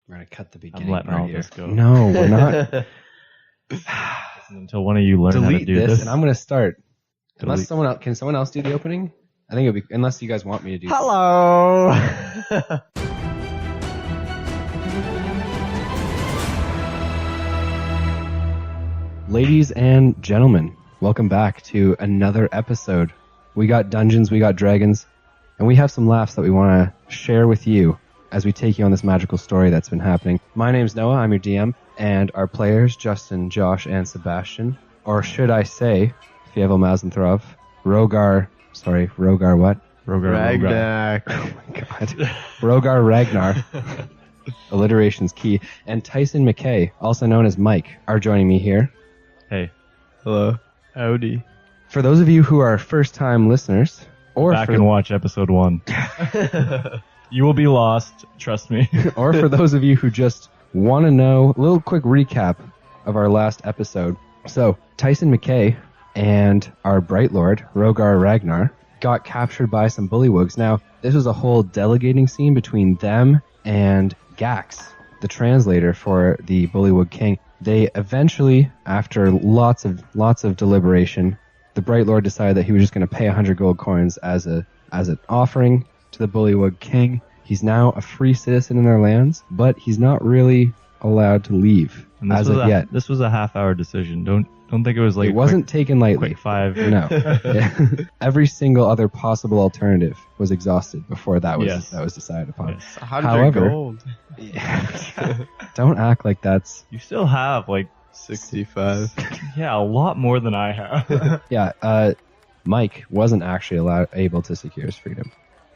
We're going to cut the beginning I'm letting part all here. this go. No, we're not. Until one of you learn how to Delete do this, this. and I'm going to start. Unless Delete. someone else, can someone else do the opening? I think it'll be, unless you guys want me to do it. Hello! Ladies and gentlemen, welcome back to another episode. We got Dungeons, we got Dragons, and we have some laughs that we want to share with you as we take you on this magical story that's been happening. My name's Noah, I'm your DM, and our players, Justin, Josh, and Sebastian, or should I say, Fievel Mazanthrov, Rogar what? Ragnar. Oh my god. Rogar Ragnar. Alliteration's key. And Tyson McKay, also known as Mike, are joining me here. Hey, Hello. Howdy. For those of you who are first-time listeners, or back for, and watch episode 1. You will be lost, trust me. or for those of you who just want to know, a little quick recap of our last episode. So, Tyson McKay and our Bright Lord, Rogar Ragnar, got captured by some bullywogs. Now, this was a whole delegating scene between them and Gax, the translator for the Bullywug King. They eventually, after lots of deliberation, the Bright Lord decided that he was just going to pay 100 gold coins as an offering to the Bullywug King. He's now a free citizen in their lands, but he's not really allowed to leave And as of yet. This was a half-hour decision. Don't think it was like It wasn't taken lightly. quick 5. No. Every single other possible alternative was exhausted before that was decided upon. Yes. 100 However- gold. Don't act like that's... You still have like 65. a lot more than I have. Yeah, Mike wasn't actually able to secure his freedom.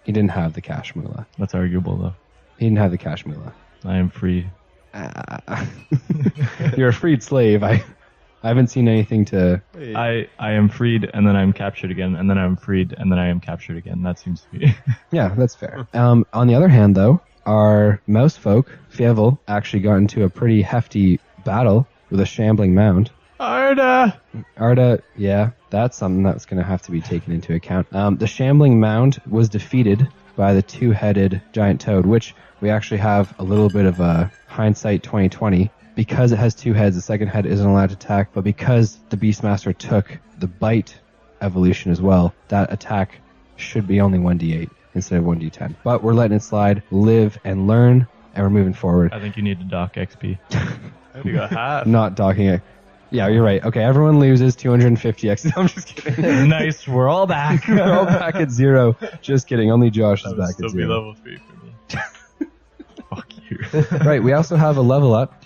He didn't have the cash moolah. That's arguable though. He didn't have the cash moolah. I am free. You're a freed slave. I haven't seen anything to... I am freed and then I'm captured again and then I'm freed and then I am captured again. That seems to be Yeah, that's fair. On the other hand, though, our mouse folk, Fievel, actually got into a pretty hefty battle with a shambling mound. Arda, yeah, that's something that's going to have to be taken into account. The shambling mound was defeated by the two-headed giant toad, which we actually have a little bit of a hindsight 2020. Because it has two heads, the second head isn't allowed to attack, but because the Beastmaster took the bite evolution as well, that attack should be only 1d8 instead of 1d10. But we're letting it slide, live and learn, and we're moving forward. I think you need to dock XP. You got half. Not docking it. Yeah, you're right. Okay, everyone loses 250 XP. I'm just kidding. Nice, we're all back. We're all back at 0. Just kidding. Only Josh is That would back still at be 0. level 3 for me. Fuck you. Right, we also have a level up.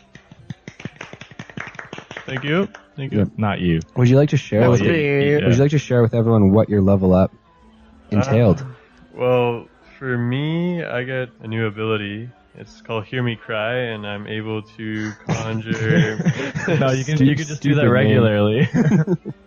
Thank you. Yep. Not you. Would you like to share? Well, with yeah, Would yeah. you like to share with everyone what your level up entailed? Well, for me, I get a new ability. It's called Hear Me Cry, and I'm able to conjure No, you can just do that Stupid regularly.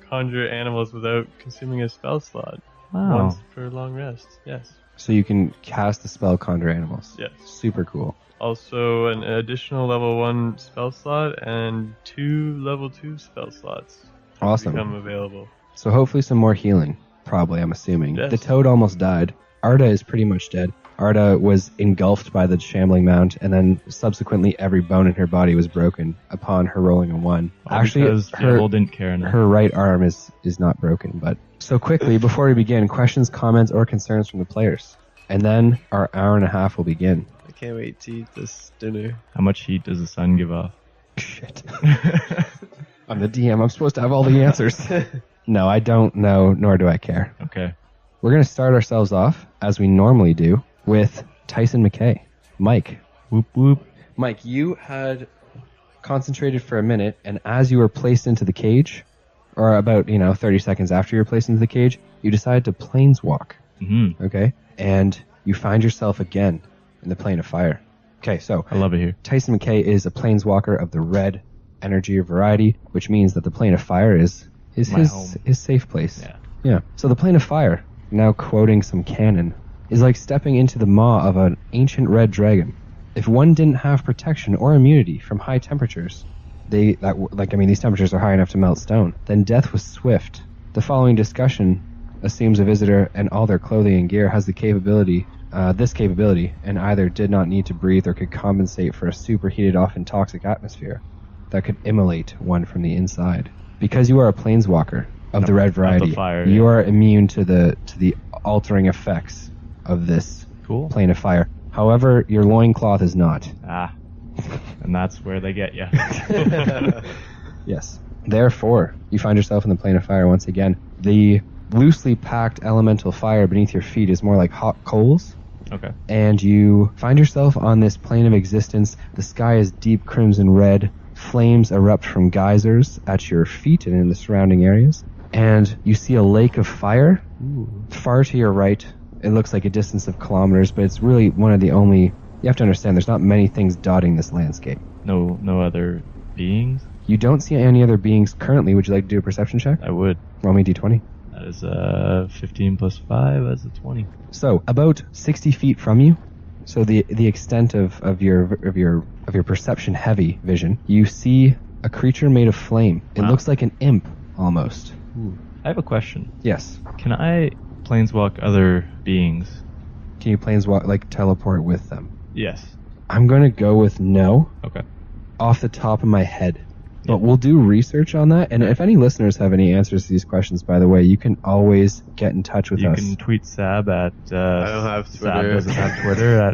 conjure animals without consuming a spell slot. Wow. Once per long rest. Yes. So you can cast the spell Conjure Animals. Yes. Super cool. Also, an additional level 1 spell slot and 2 level 2 spell slots Awesome. become available. So hopefully some more healing, probably, I'm assuming. Yes. The toad almost died. Arda is pretty much dead. Arda was engulfed by the shambling mound, and then subsequently every bone in her body was broken upon her rolling a 1. Actually, because Fievel didn't care enough. her right arm is not broken. But so quickly, before we begin, questions, comments, or concerns from the players. And then our hour and a half will begin. I can't wait to eat this dinner. How much heat does the sun give off? Shit. I'm the DM. I'm supposed to have all the answers. No, I don't know, nor do I care. Okay. We're going to start ourselves off, as we normally do, with Tyson McKay. Mike. Whoop whoop. Mike, you had concentrated for a minute, and as you were placed into the cage, or about, 30 seconds after you were placed into the cage, you decided to planeswalk, Mm-hmm. okay? And you find yourself again in the plane of fire. Okay, so I love it here. Tyson McKay is a planeswalker of the red energy variety, which means that the plane of fire is My home. his safe place. Yeah. Yeah. So the plane of fire, now quoting some canon, is like stepping into the maw of an ancient red dragon. If one didn't have protection or immunity from high temperatures, these temperatures are high enough to melt stone, then death was swift. The following discussion assumes a visitor and all their clothing and gear has the capability this capability and either did not need to breathe or could compensate for a superheated, often toxic atmosphere that could immolate one from the inside. Because you are a planeswalker of the red variety, fire, you are immune to the altering effects of this plane of fire. However, your loincloth is not. And that's where they get you. Yes. Therefore, you find yourself in the plane of fire once again. The loosely packed elemental fire beneath your feet is more like hot coals. Okay. And you find yourself on this plane of existence. The sky is deep crimson red. Flames erupt from geysers at your feet and in the surrounding areas. And you see a lake of fire far to your right. It looks like a distance of kilometers, but it's really one of the only... You have to understand, there's not many things dotting this landscape. No other beings? You don't see any other beings currently. Would you like to do a perception check? I would. Roll me a d20. That is 15 plus 5, that's a 20. So, about 60 feet from you, so the extent of your perception heavy vision, you see a creature made of flame. It looks like an imp almost. Ooh. I have a question. Yes. Can I planeswalk other beings? Can you planeswalk, like teleport with them? Yes. I'm going to go with no. Okay. Off the top of my head. But we'll do research on that. And if any listeners have any answers to these questions, by the way, you can always get in touch with us. You can tweet Sab at... I don't have Twitter. Sab doesn't have Twitter.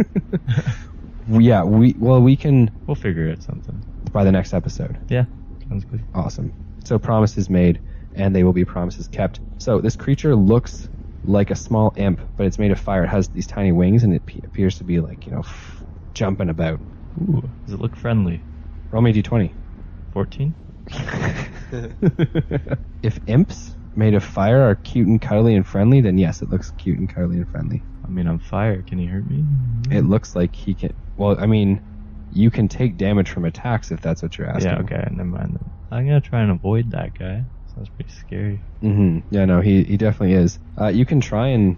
Yeah, we can... We'll figure out something. By the next episode. Yeah, sounds good. Awesome. So promises made, and they will be promises kept. So this creature looks like a small imp, but it's made of fire. It has these tiny wings, and it appears to be like, jumping about. Ooh, does it look friendly? Roll me a d20. 14? If imps made of fire are cute and cuddly and friendly, then yes, it looks cute and cuddly and friendly. I mean, I'm fire. Can he hurt me? It looks like he can... Well, I mean, you can take damage from attacks if that's what you're asking. Yeah, okay, never mind. I'm going to try and avoid that guy. Sounds pretty scary. Mm-hmm. Yeah, no, he definitely is. You can try and,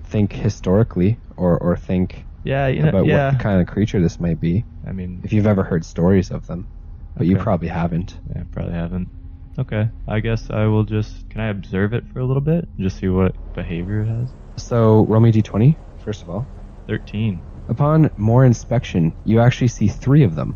think historically or think about what kind of creature this might be. I mean... If you've ever heard stories of them. But you probably haven't. Yeah, probably haven't. Okay, I guess I will just... Can I observe it for a little bit? Just see what behavior it has? So, roll me d20, first of all. 13. Upon more inspection, you actually see 3 of them.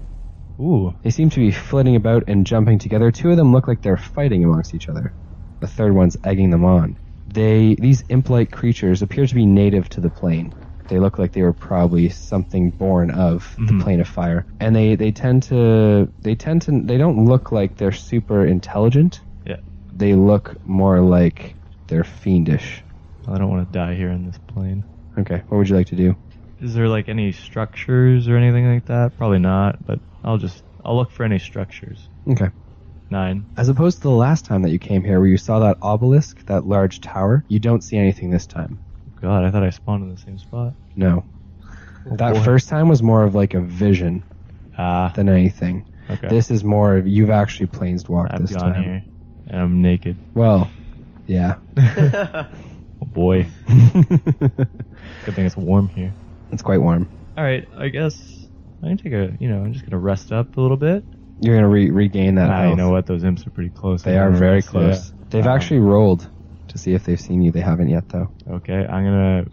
Ooh. They seem to be flitting about and jumping together. 2 of them look like they're fighting amongst each other. The third one's egging them on. These imp-like creatures appear to be native to the plane. They look like they were probably something born of the plane of fire. And they don't look like they're super intelligent. Yeah. They look more like they're fiendish. I don't want to die here in this plane. Okay, what would you like to do? Is there like any structures or anything like that? Probably not, but I'll look for any structures. Okay. 9. As opposed to the last time that you came here where you saw that obelisk, that large tower, you don't see anything this time. God, I thought I spawned in the same spot. No. That first time was more of like a vision than anything. Okay. This is more of you've actually planeswalked this time. I've gone here, and I'm naked. Well, yeah. Oh boy. Good thing it's warm here. It's quite warm. Alright, I guess I'm just gonna rest up a little bit. You're gonna regain that health. You know what? Those imps are pretty close. They are very close. Yeah. They've actually rolled to see if they've seen you. They haven't yet, though. Okay, I'm gonna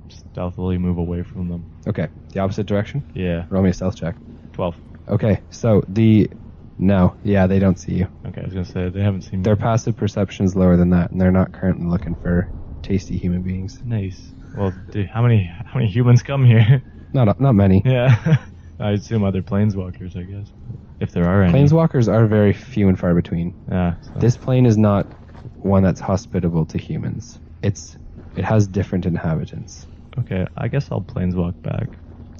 stealthily move away from them. Okay, the opposite direction? Yeah. Roll me a stealth check. 12. Okay, so no, they don't see you. Okay, I was gonna say, they haven't seen me. Their passive perception's lower than that, and they're not currently looking for tasty human beings. Nice. Well, dude, how many humans come here? Not many. Yeah. I assume other planeswalkers, I guess. If there are any. Planeswalkers are very few and far between. Yeah. This plane is not one that's hospitable to humans. It has different inhabitants. Okay, I guess I'll planeswalk back.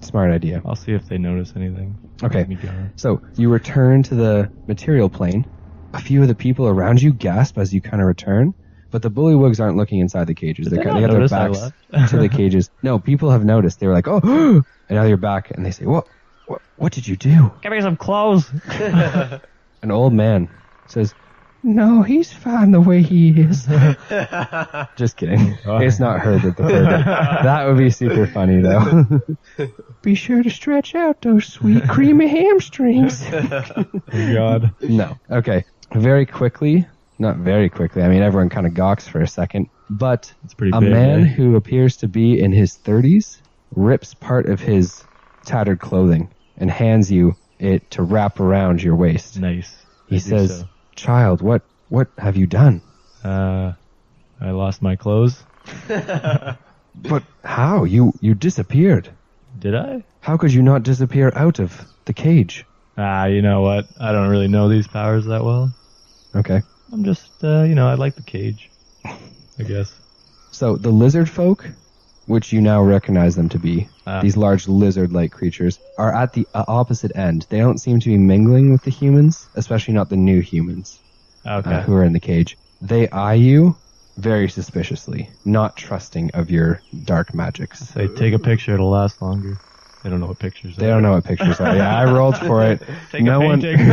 Smart idea. I'll see if they notice anything. Okay, so you return to the material plane. A few of the people around you gasp as you kind of return, but the bullywogs aren't looking inside the cages. They got their backs to the cages. No, people have noticed. They were like, oh, and now you're back, and they say, what did you do? Give me some clothes. An old man says, no, he's fine the way he is. Just kidding. It's not Herbert the Herbert. That would be super funny, though. Be sure to stretch out those sweet, creamy hamstrings. Oh, God. No. Okay. Very quickly. Not very quickly. I mean, everyone kind of gawks for a second. But it's pretty a big, man who appears to be in his 30s rips part of his tattered clothing and hands you it to wrap around your waist. Nice. He says, "Child, what have you done?" I lost my clothes. But how? You disappeared. Did I? How could you not disappear out of the cage? You know what? I don't really know these powers that well. Okay. I'm just, I like the cage, I guess. So the lizard folk, which you now recognize them to be, these large lizard-like creatures, are at the opposite end. They don't seem to be mingling with the humans, especially not the new humans who are in the cage. They eye you very suspiciously, not trusting of your dark magics. Say, take a picture, it'll last longer. They don't know what pictures are. They don't know what pictures are. Yeah, I rolled for it. Take a painting.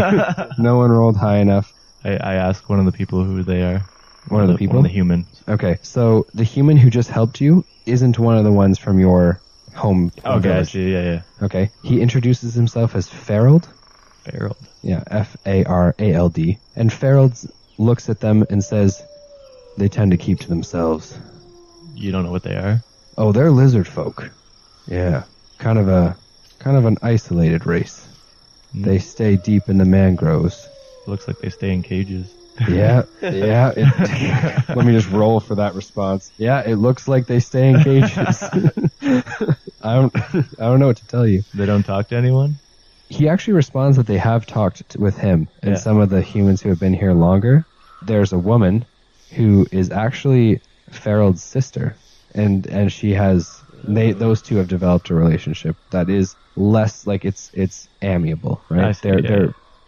No one rolled high enough. I asked one of the people who they are. One of the people? One of the humans. Okay, so the human who just helped you isn't one of the ones from your home village. Yeah. Okay, he introduces himself as Farald. Farald. Yeah, Farald. And Farald looks at them and says, "They tend to keep to themselves." You don't know what they are? Oh, they're lizard folk. Yeah, kind of an isolated race. They stay deep in the mangroves. Looks like they stay in cages. Yeah. Let me just roll for that response. Yeah, it looks like they stay in cages. I don't know what to tell you. They don't talk to anyone? He actually responds that they have talked with him and some of the humans who have been here longer. There's a woman who is actually Farald's sister, and she has those two have developed a relationship that is less like it's amiable, right?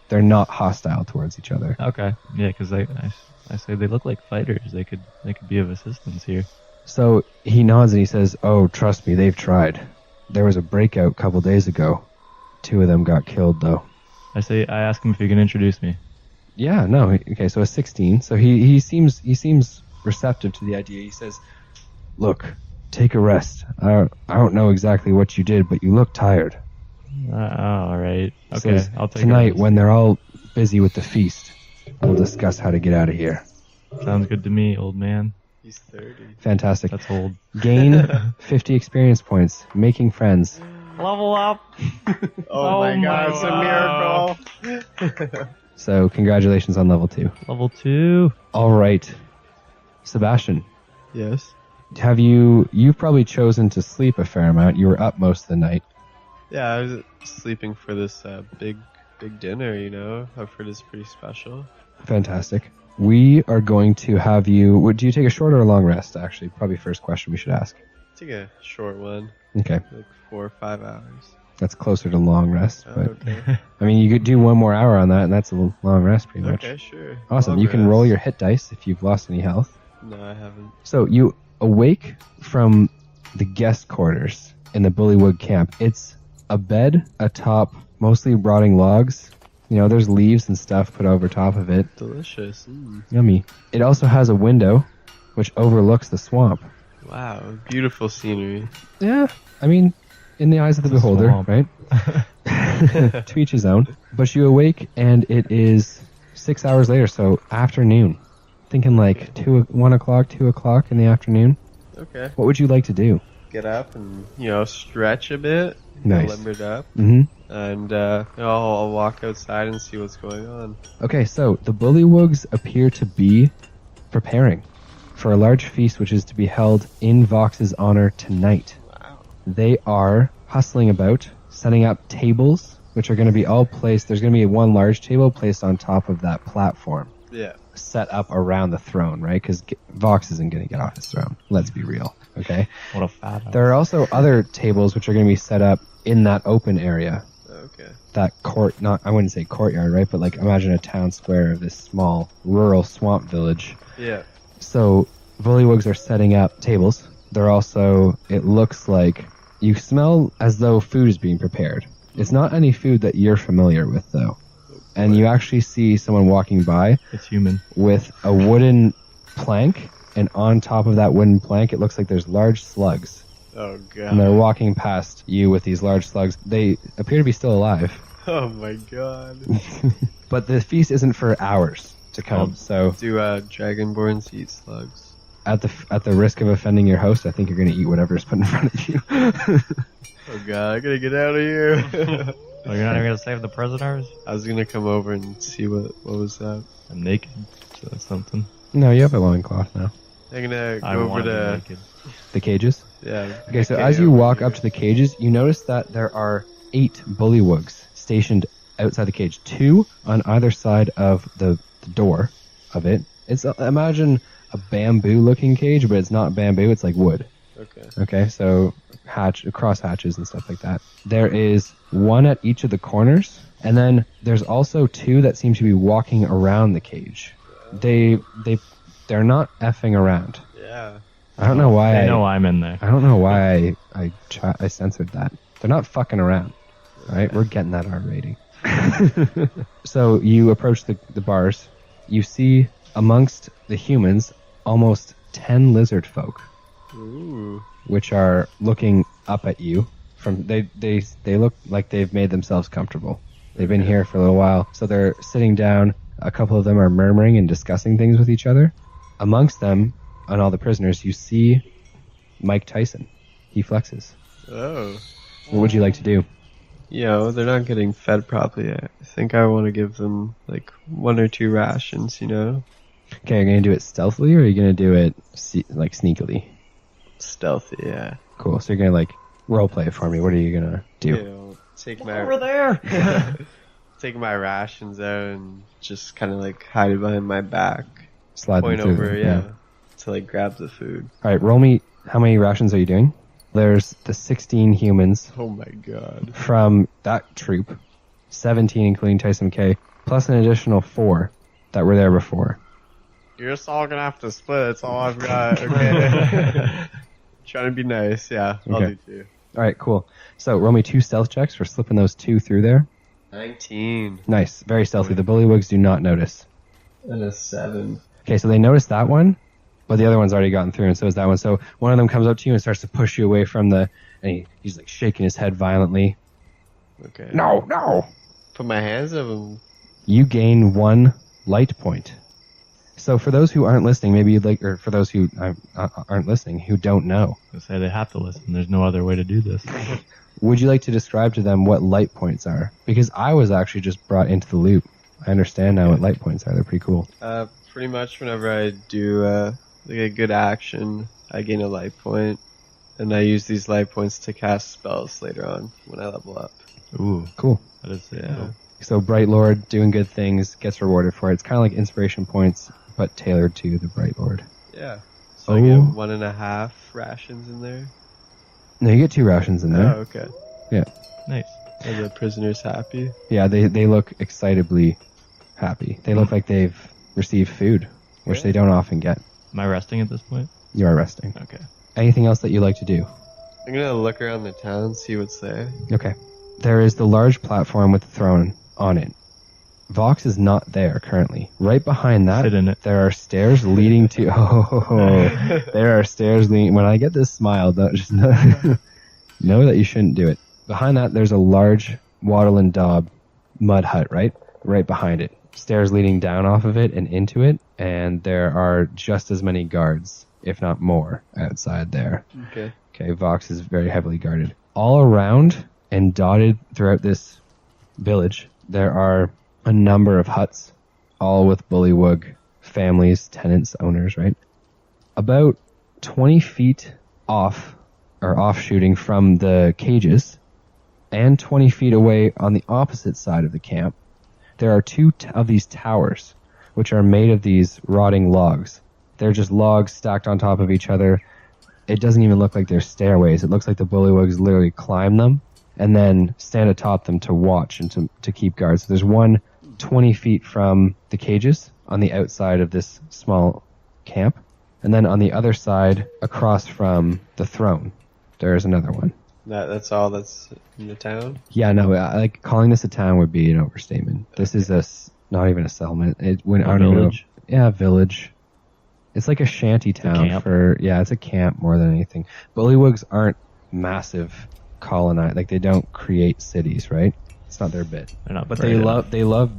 They're not hostile towards each other. Okay, yeah, because I say they look like fighters. They could be of assistance here. So he nods and he says, "Oh, trust me, they've tried. There was a breakout a couple days ago. 2 of them got killed, though." I ask him if he can introduce me. Yeah, no, okay, so a 16. So he seems receptive to the idea. He says, "Look, take a rest. I don't know exactly what you did, but you look tired." All right. Okay, Says, I'll take "Tonight, when they're all busy with the feast, we'll discuss how to get out of here." Sounds good to me, old man. He's 30. Fantastic. That's old. Gain 50 experience points. Making friends. Level up. Oh my god, it's a miracle. So congratulations on level 2. Level 2. All right. Sebastian, Yes. you've probably chosen to sleep a fair amount. You were up most of the night. Yeah, I was sleeping for this big dinner, I've heard it's pretty special. Fantastic. We are going to have you... Do you take a short or a long rest, actually? Probably first question we should ask. Take a short one, Okay. like 4 or 5 hours. That's closer to long rest. Oh, But okay. I mean, you could do 1 more hour on that, and that's a long rest, pretty much. Okay, sure. Awesome. Long You can rest. roll your hit dice if you've lost any health. No, I haven't. So you awake from the guest quarters in the Bulywug camp. It's a bed atop mostly rotting logs. There's leaves and stuff put over top of it. Delicious. Yummy. It also has a window which overlooks the swamp. Wow, beautiful scenery. Yeah, I mean, in the eyes of the beholder, swamp. right? To each his own. But you awake and it is 6 hours later, so afternoon. Thinking like 1 o'clock, 2 o'clock in the afternoon. Okay. What would you like to do? Get up and, stretch a bit. Nice. Limbered up. Mm-hmm. And I'll walk outside and see what's going on. Okay, so the Bullywugs appear to be preparing for a large feast which is to be held in Vox's honor tonight. Wow. They are hustling about, setting up tables, which are going to be all placed. There's going to be one large table placed on top of that platform. Yeah. Set up around the throne, right? Because Vox isn't going to get off his throne. Let's be real, okay? What a fat ass. There are also other tables which are going to be set up in that open area. Okay. That I wouldn't say courtyard, right? But like imagine a town square of this small rural swamp village. Yeah. So Bullywugs are setting up tables. They're also, it looks like, you smell as though food is being prepared. It's not any food that you're familiar with, though. And you actually see someone walking by It's human. with a wooden plank, and on top of that wooden plank, it looks like there's large slugs. Oh, God. And they're walking past you with these large slugs. They appear to be still alive. Oh, my God. But the feast isn't for hours to come, so... Do Dragonborns eat slugs? at the risk of offending your host, I think you're going to eat whatever's put in front of you. Oh god, I gotta get out of here. Oh, you're not even gonna save the prisoners? I was gonna come over and see what was that. I'm naked, so that's something. No, you have a loincloth now. I'm gonna I go over want to be to naked. The cages? yeah. Okay, so as you walk up to the cages, you notice that there are 8 bullywugs stationed outside the cage. 2 on either side of the door of it. It's imagine a bamboo-looking cage, but it's not bamboo, it's like wood. Okay. Okay, so cross hatches and stuff like that. There is 1 at each of the corners, and then there's also 2 that seem to be walking around the cage. They're not effing around. Yeah. I don't know why. They know I'm in there. I don't know why I censored that. They're not fucking around. All right, we're getting that R rating. So you approach the bars. You see amongst the humans almost 10 lizard folk. Ooh. Which are looking up at you from they look like they've made themselves comfortable. They've been here for a little while, so they're sitting down. A couple of them are murmuring and discussing things with each other. Amongst them, on all the prisoners, you see Mike Tyson. He flexes. Oh. What would you like to do? They're not getting fed properly yet. I think I want to give them like 1 or 2 rations, Okay, you're gonna do it stealthily, or are you gonna do it like sneakily? Stealthy, yeah. Cool. So you're gonna like role play it for me. What are you gonna do? Take my Over there! take my rations out and just kind of like hide it behind my back. Slide Point them through. over, to like grab the food. All right, roll me. How many rations are you doing? There's the 16 humans Oh my god. from that troop, 17 including Tyson K, plus an additional 4 that were there before. You're just all gonna have to split. That's all I've got. Okay. Trying to be nice. Yeah, I'll Okay. do 2. All right, cool. So roll me 2 stealth checks for slipping those 2 through there. 19 Nice, very stealthy. The bullywugs do not notice. and a 7. Okay, so they noticed that one, but the other one's already gotten through, and so is that one. So one of them comes up to you and starts to push you away from and he's like shaking his head violently. Okay. No! Put my hands up and You gain 1 light point. So for those who aren't listening, maybe you'd like, or for those who aren't listening, who don't know, I say they have to listen. There's no other way to do this. would you like to describe to them what light points are? Because I was actually just brought into the loop. I understand now what light points are. They're pretty cool. pretty much whenever I do like a good action, I gain a light point, and I use these light points to cast spells later on when I level up. Ooh, Cool. that is Yeah. So Bright Lord doing good things gets rewarded for it. It's kind of like inspiration points, but tailored to the Bright Lord. Yeah. So I Oh. get 1.5 rations in there. No, you get 2 rations in Oh, there. okay. nice. Are the prisoners happy? Yeah, they look excitably happy. They look like they've received food, which they don't often get. Am I resting at this point? You are resting. Okay. Anything else that you like to do? I'm gonna look around the town, see what's there. Okay. There is the large platform with the throne on it. Vox is not there currently. Right behind that, Sit in it. there are stairs leading to... Oh, there are stairs leading... When I get this smile, just know that you shouldn't do it. Behind that, there's a large wattle and daub mud hut, right? Right behind it. Stairs leading down off of it and into it, and there are just as many guards, if not more, outside there. Okay. Okay, Vox is very heavily guarded. All around and dotted throughout this village, there are a number of huts, all with bullywug families, tenants, owners, right? About 20 feet off, or offshooting from the cages, and 20 feet away on the opposite side of the camp, there are 2 of these towers, which are made of these rotting logs. They're just logs stacked on top of each other. It doesn't even look like they're stairways. It looks like the bullywugs literally climb them and then stand atop them to watch and to keep guard. So there's one 20 feet from the cages on the outside of this small camp. And then on the other side, across from the throne, there is another one. That's all that's in the town? Yeah, no, like calling this a town would be an overstatement. This is not even a settlement. I don't know. village? Yeah, village. It's like a shanty town camp. it's a camp more than anything. Bullywugs aren't massive colonized, like they don't create cities, right? It's not their bit. They're not. But brave enough. they love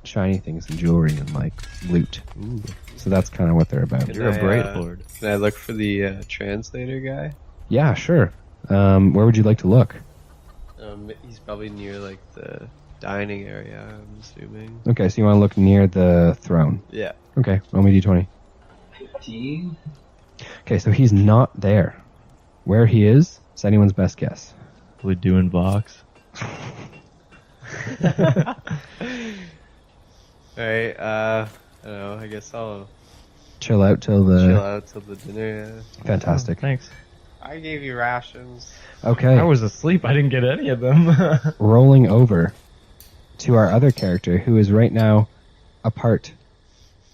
shiny things and jewelry and like loot. Ooh, So that's kind of what they're about. Can you're a I, bright lord. Can I look for the translator guy? Yeah, sure. Where would you like to look? He's probably near like the dining area, I'm assuming. Okay, so you want to look near the throne. Yeah. Okay, roll me d20. 15? Okay, so he's not there. Where he is anyone's best guess. Probably doing Vox. Alright, I don't know, I guess I'll Chill out till chill out till the dinner, yeah. Fantastic. Thanks. I gave you rations. Okay, I was asleep. I didn't get any of them. rolling over to our other character who is right now apart.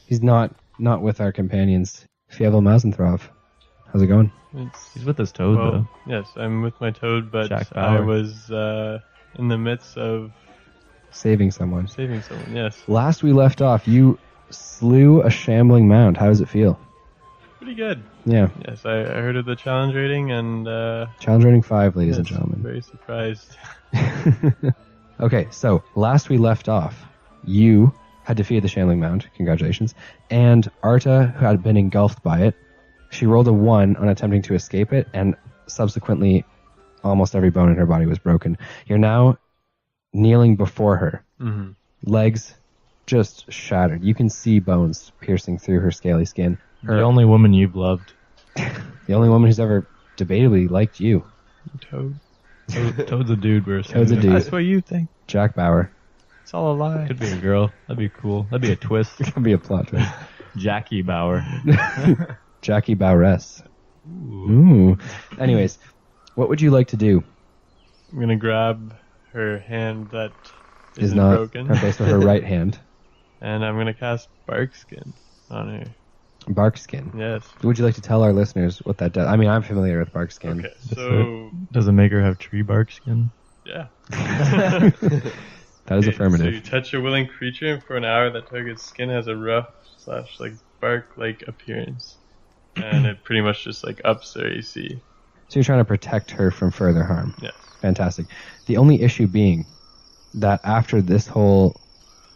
He's not with our companions. Fievel Mazanthrov. How's it going? He's with his toad, Well, though. yes, I'm with my toad, but Jack I Bauer. was in the midst of Saving someone. saving someone. Yes, Last we left off, you slew a shambling mound. How does it feel? pretty good. Yeah. Yes, I heard of the challenge rating and Challenge rating 5, ladies and yes, gentlemen. very surprised. Okay, so last we left off, you had defeated the shambling mound. Congratulations. And Arta, who had been engulfed by it, she rolled a 1 on attempting to escape it, and subsequently almost every bone in her body was broken. You're now kneeling before her. Mm-hmm. Legs just shattered. You can see bones piercing through her scaly skin. The only woman you've loved. The only woman who's ever debatably liked you. Toad. Toad's a dude, we're Toad's a assuming. dude. That's what you think. Jack Bauer. It's all a lie. Could be a girl. That'd be cool. That'd be a twist. Could be a plot twist. Jackie Bauer. Jackie Bowress. Ooh. Anyways, what would you like to do? I'm gonna grab her hand that Is isn't not broken, okay, so her right hand. and I'm gonna cast Bark Skin on her. Bark skin. Yes. Would you like to tell our listeners what that does? I mean, I'm familiar with bark skin. Okay. So Does it make her have tree bark skin? yeah. That is So you affirmative. touch a willing creature, and for an hour, that target's skin has a rough / like bark-like appearance, and it pretty much just like ups their AC. So you're trying to protect her from further harm. Yes. Fantastic. The only issue being that after this whole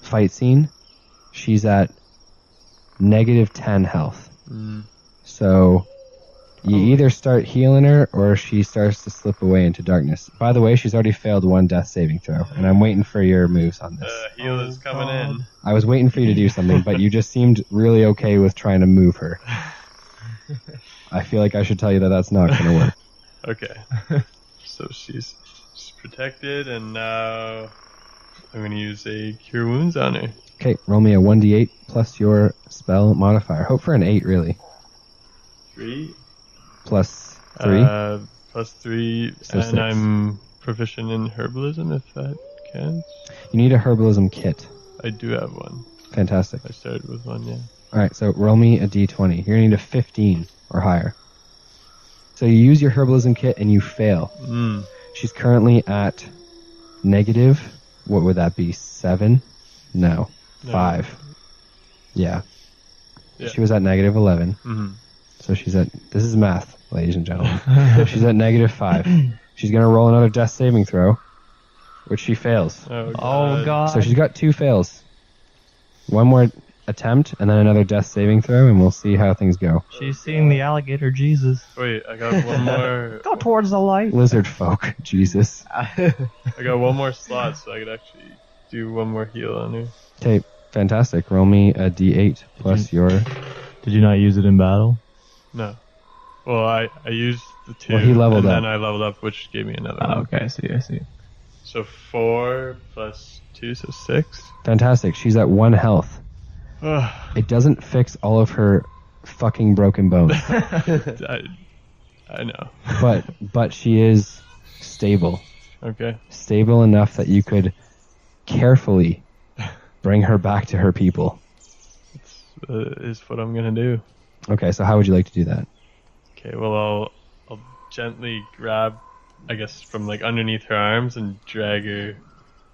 fight scene, she's at -10 health. So you either start healing her or she starts to slip away into darkness. By the way, she's already failed 1 death saving throw, and I'm waiting for your moves on this. Heal is coming in. I was waiting for you to do something, but you just seemed really okay with trying to move her. I feel like I should tell you that that's not going to work. Okay. So she's protected, and now I'm gonna use a Cure Wounds on her. Okay, roll me a 1d8 plus your spell modifier. Hope for an 8, really. 3. Plus 3. +3, So and 6. I'm proficient in herbalism, if that counts. You need a herbalism kit. I do have one. Fantastic. I started with one, yeah. Alright, so roll me a d20. You're going to need a 15 or higher. So you use your herbalism kit and you fail. She's currently at negative, what would that be, 7? No, 5. Yeah. Yeah. She was at negative 11. Mm-hmm. So she's at, this is math, ladies and gentlemen. She's at negative 5. She's going to roll another death saving throw, which she fails. Oh, God. So she's got 2 fails. 1 more attempt, and then another death saving throw, and we'll see how things go. She's seeing the alligator Jesus. Wait, I got one more. Go towards the light. Lizard folk, Jesus. I got one more slot, so I could actually do one more heal on her. Okay, fantastic. Roll me a d8 plus your... Did you not use it in battle? No. Well, I used the 2, Well, he leveled and up. then I leveled up, which gave me another Oh, one. okay, I see. So 4 plus 2, so 6. Fantastic. She's at 1 health. It doesn't fix all of her fucking broken bones, I know. but she is stable. Okay. Stable enough that you could carefully bring her back to her people. Is what I'm gonna do. Okay, so how would you like to do that? Okay, well I'll gently grab, I guess, from like underneath her arms and drag her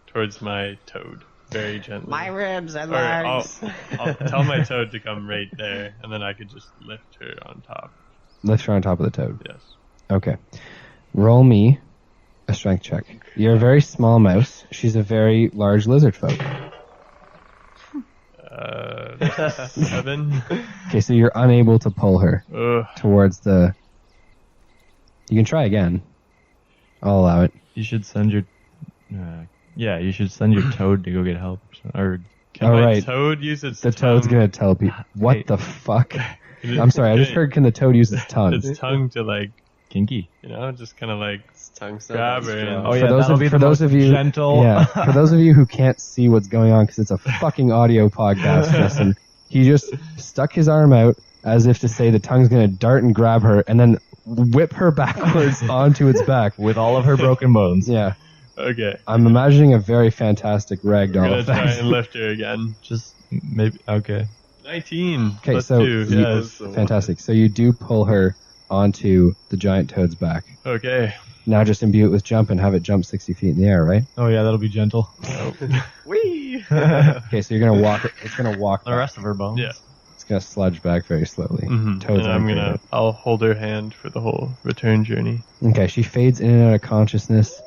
towards my toad, very gently. My ribs and Or legs. I'll tell my toad to come right there, and then I could just lift her on top. Lift her on top of the toad. Yes. Okay. Roll me a strength check. You're a very small mouse. She's a very large lizard folk. 7. Okay, so you're unable to pull her Ugh. towards the... You can try again. I'll allow it. You should send your. You should send your toad to go get help. Or Can All my right. toad use its The tongue? toad's gonna tell people. What Hey. the fuck? I'm sorry, I just heard, can the toad use its tongue? Its tongue to like, kinky. just kind of like His tongue's grab her. And, Oh, yeah, for those that'll of, be for the those most of you, gentle. yeah, for those of you who can't see what's going on because it's a fucking audio podcast, listen, he just stuck his arm out as if to say the tongue's gonna dart and grab her and then whip her backwards onto its back. With all of her broken bones. Yeah, Okay. I'm imagining a very fantastic I'm ragdoll gonna try effect. and lift her again. Just maybe. Okay. 19. Okay, plus so 2. you- Yes. Fantastic. So you do pull her onto the giant toad's back. Okay. Now just imbue it with jump and have it jump 60 feet in the air, right? Oh yeah, that'll be gentle. Whee! Okay, so you're gonna walk it. It's gonna walk. The back. rest of her bones. Yeah. It's gonna sludge back very slowly. Mm-hmm. Toads And aren't I'll hold her hand for the whole return journey. Okay, she fades in and out of consciousness.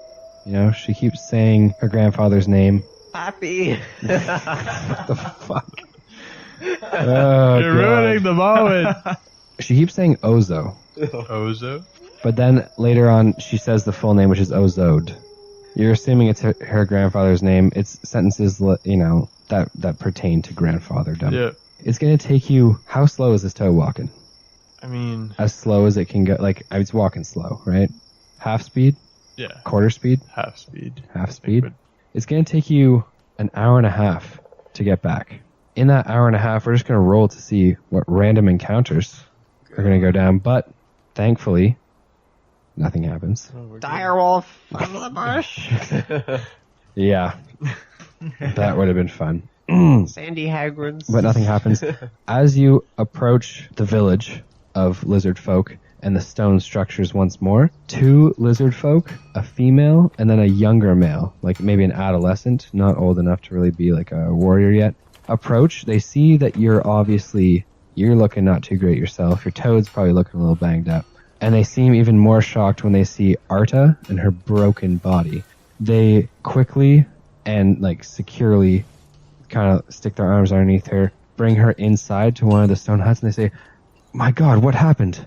She keeps saying her grandfather's name. Happy! What the fuck? Oh, You're God. ruining the moment. She keeps saying Ozo, Ozo. but then later on she says the full name, which is Ozode. You're assuming it's her grandfather's name. It's sentences, that pertain to grandfatherdom. Yeah. It's gonna take you. How slow is this toad walking? I mean, As slow as it can go. Like, it's walking slow, right? Half speed, yeah. quarter speed, Half speed. half I think speed. would- It's going to take you an hour and a half to get back. In that hour and a half, we're just going to roll to see what random encounters are going to go down. But thankfully, nothing happens. Oh, we're good. Direwolf from the bush! Yeah, that would have been fun. Sandy Hagrid's. But nothing happens. As you approach the village of lizard folk and the stone structures once more, 2 lizard folk, a female, and then a younger male, like maybe an adolescent, not old enough to really be like a warrior yet, approach. They see that you're looking not too great yourself. Your toad's probably looking a little banged up. And they seem even more shocked when they see Arta and her broken body. They quickly and securely kind of stick their arms underneath her, bring her inside to one of the stone huts, and they say, "My God, what happened?"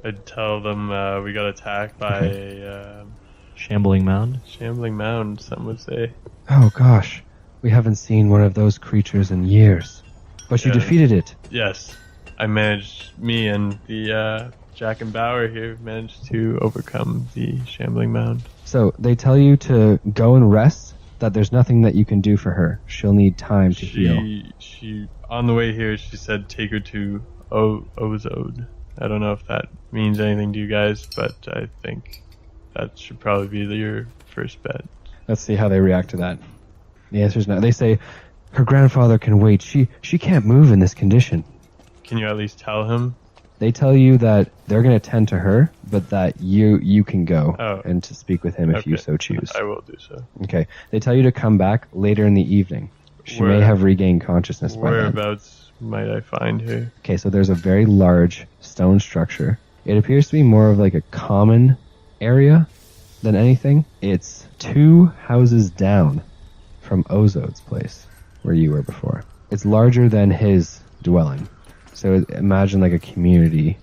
I'd tell them we got attacked by a Shambling mound. shambling mound, some would say. Oh gosh, we haven't seen one of those creatures in years. But you Yeah. defeated it. Yes. Me and the Jack and Bauer here managed to overcome the shambling mound. So they tell you to go and rest, that there's nothing that you can do for her. She'll need time to heal. She on the way here she said take her to Ozode. I don't know if that means anything to you guys, but I think that should probably be your first bet. Let's see how they react to that. The answer is no. They say, her grandfather can wait. She can't move in this condition. Can you at least tell him? They tell you that they're going to tend to her, but that you can go and to speak with him if you Okay. so choose. I will do so. Okay. They tell you to come back later in the evening. She may have regained consciousness by then. Whereabouts might I find her? Okay, so there's a very large stone structure. It appears to be more of like a common area than anything. It's 2 houses down from Ozode's place, where you were before. It's larger than his dwelling. So imagine like a community.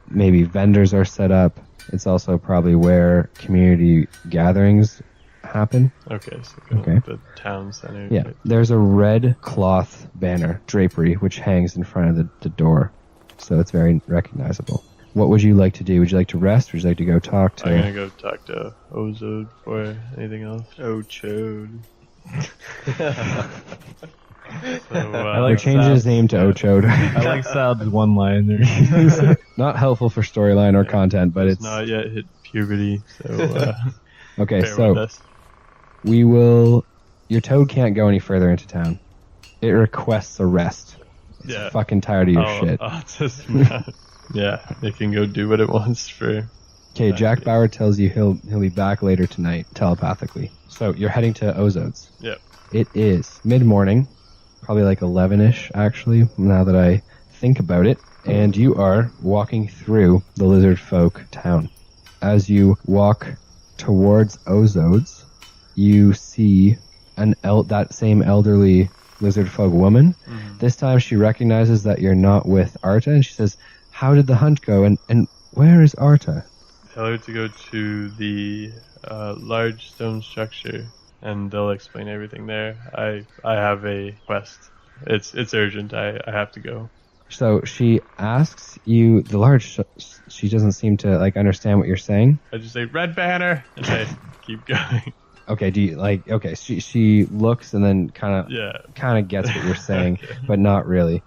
Maybe vendors are set up. It's also probably where community gatherings happen. Okay, so Okay. the town center. Yeah. There's a red cloth banner, drapery, which hangs in front of the door. So it's very recognizable. What would you like to do? Would you like to rest? Would you like to go talk to... I'm gonna go talk to Ozode for anything else. Oh, chode. So, They're changing his name to Ochode. I like Sal's one line there. Not helpful for storyline or content, but it's... not yet hit puberty, so Okay, bear with so us. we will... Your toad can't go any further into town. It requests a rest. It's Yeah. fucking tired of your shit. I'll just yeah, it can go do what it wants for. Okay, Jack Bauer tells you he'll be back later tonight, telepathically. So you're heading to Ozode's. Yep. It is mid-morning, probably like 11-ish, actually, now that I think about it. And you are walking through the lizard folk town. As you walk towards Ozode's, you see that same elderly lizard folk woman. This time she recognizes that you're not with Arta, and she says, how did the hunt go, and where is Arta? Tell her to go to the large stone structure, and they'll explain everything there. I have a quest. It's urgent. I have to go. So she asks you the large. She doesn't seem to understand what you're saying. I just say red banner, and I keep going. Okay. Do you Okay. She looks and then kind of gets what you're saying, Okay. but not really.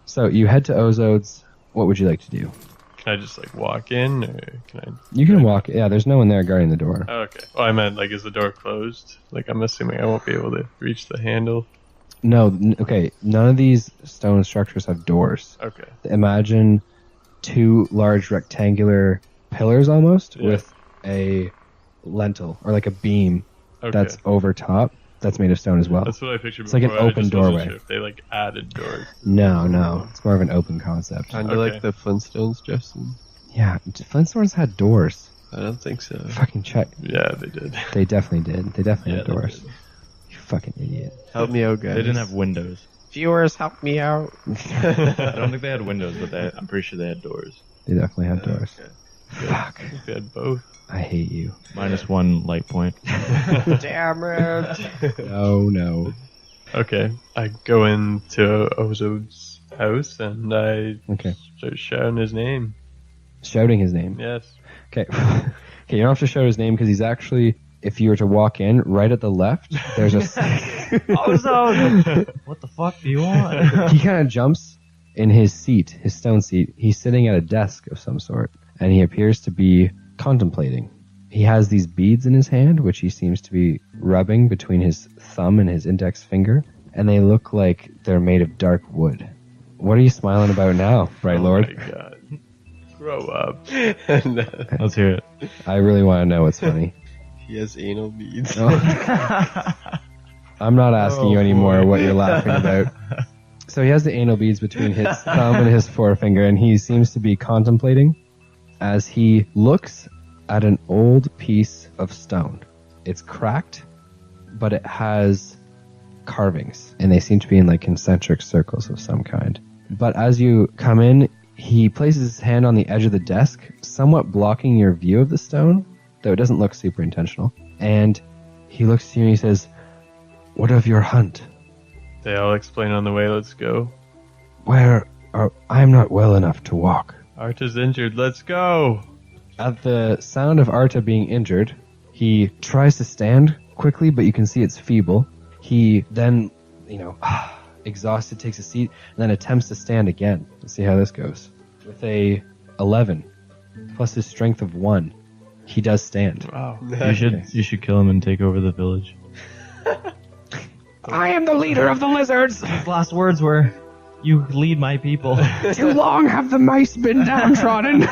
So you head to Ozode's. What would you like to do? Can I just walk in, or can I? You can walk. Yeah, there's no one there guarding the door. Oh, okay. Oh, I meant is the door closed? I'm assuming I won't be able to reach the handle. No. Okay. None of these stone structures have doors. Okay. Imagine 2 large rectangular pillars almost with a lentil or a beam that's over top that's made of stone as well. That's what I pictured. It's like an before. open doorway. Sure if they added doors. No, it's more of an open concept. Kind of like the Flintstones, Justin. Yeah, Flintstones had doors. I don't think so. Fucking check. Yeah, they did. They definitely did. They definitely had they doors. did. You fucking idiot. Help me out, guys. They didn't have windows. Viewers, help me out. I don't think they had windows, but I'm pretty sure they had doors. They definitely had doors. Okay. Fuck. They had both. I hate you. -1 light point. Damn it. No. Okay, I go into Ozode's house and I Okay. start shouting his name. Shouting his name. Yes. Okay. Okay, you don't have to shout his name because he's actually, if you were to walk in, right at the left, there's a... Ozone! What the fuck do you want? He kind of jumps in his seat, his stone seat. He's sitting at a desk of some sort, and he appears to be contemplating. He has these beads in his hand, which he seems to be rubbing between his thumb and his index finger, and they look like they're made of dark wood. What are you smiling about now, Bright Lord? Oh my god. Grow up. Let's hear it. I really want to know what's funny. He has anal beads. I'm not asking you anymore what you're laughing about. So he has the anal beads between his thumb and his forefinger, and he seems to be contemplating as he looks at an old piece of stone. It's cracked, but it has carvings, and they seem to be in concentric circles of some kind. But as you come in, he places his hand on the edge of the desk, somewhat blocking your view of the stone, though it doesn't look super intentional. And he looks to you and he says, "What of your hunt?" They all explain on the way. Let's go. I'm not well enough to walk. Arta's injured. Let's go. At the sound of Arta being injured, he tries to stand quickly, but you can see it's feeble. He then, exhausted, takes a seat, and then attempts to stand again. Let's see how this goes. With a 11, plus his strength of 1, he does stand. Wow. You should kill him and take over the village. I am the leader of the lizards! His last words were, "You lead my people." Too long have the mice been downtrodden!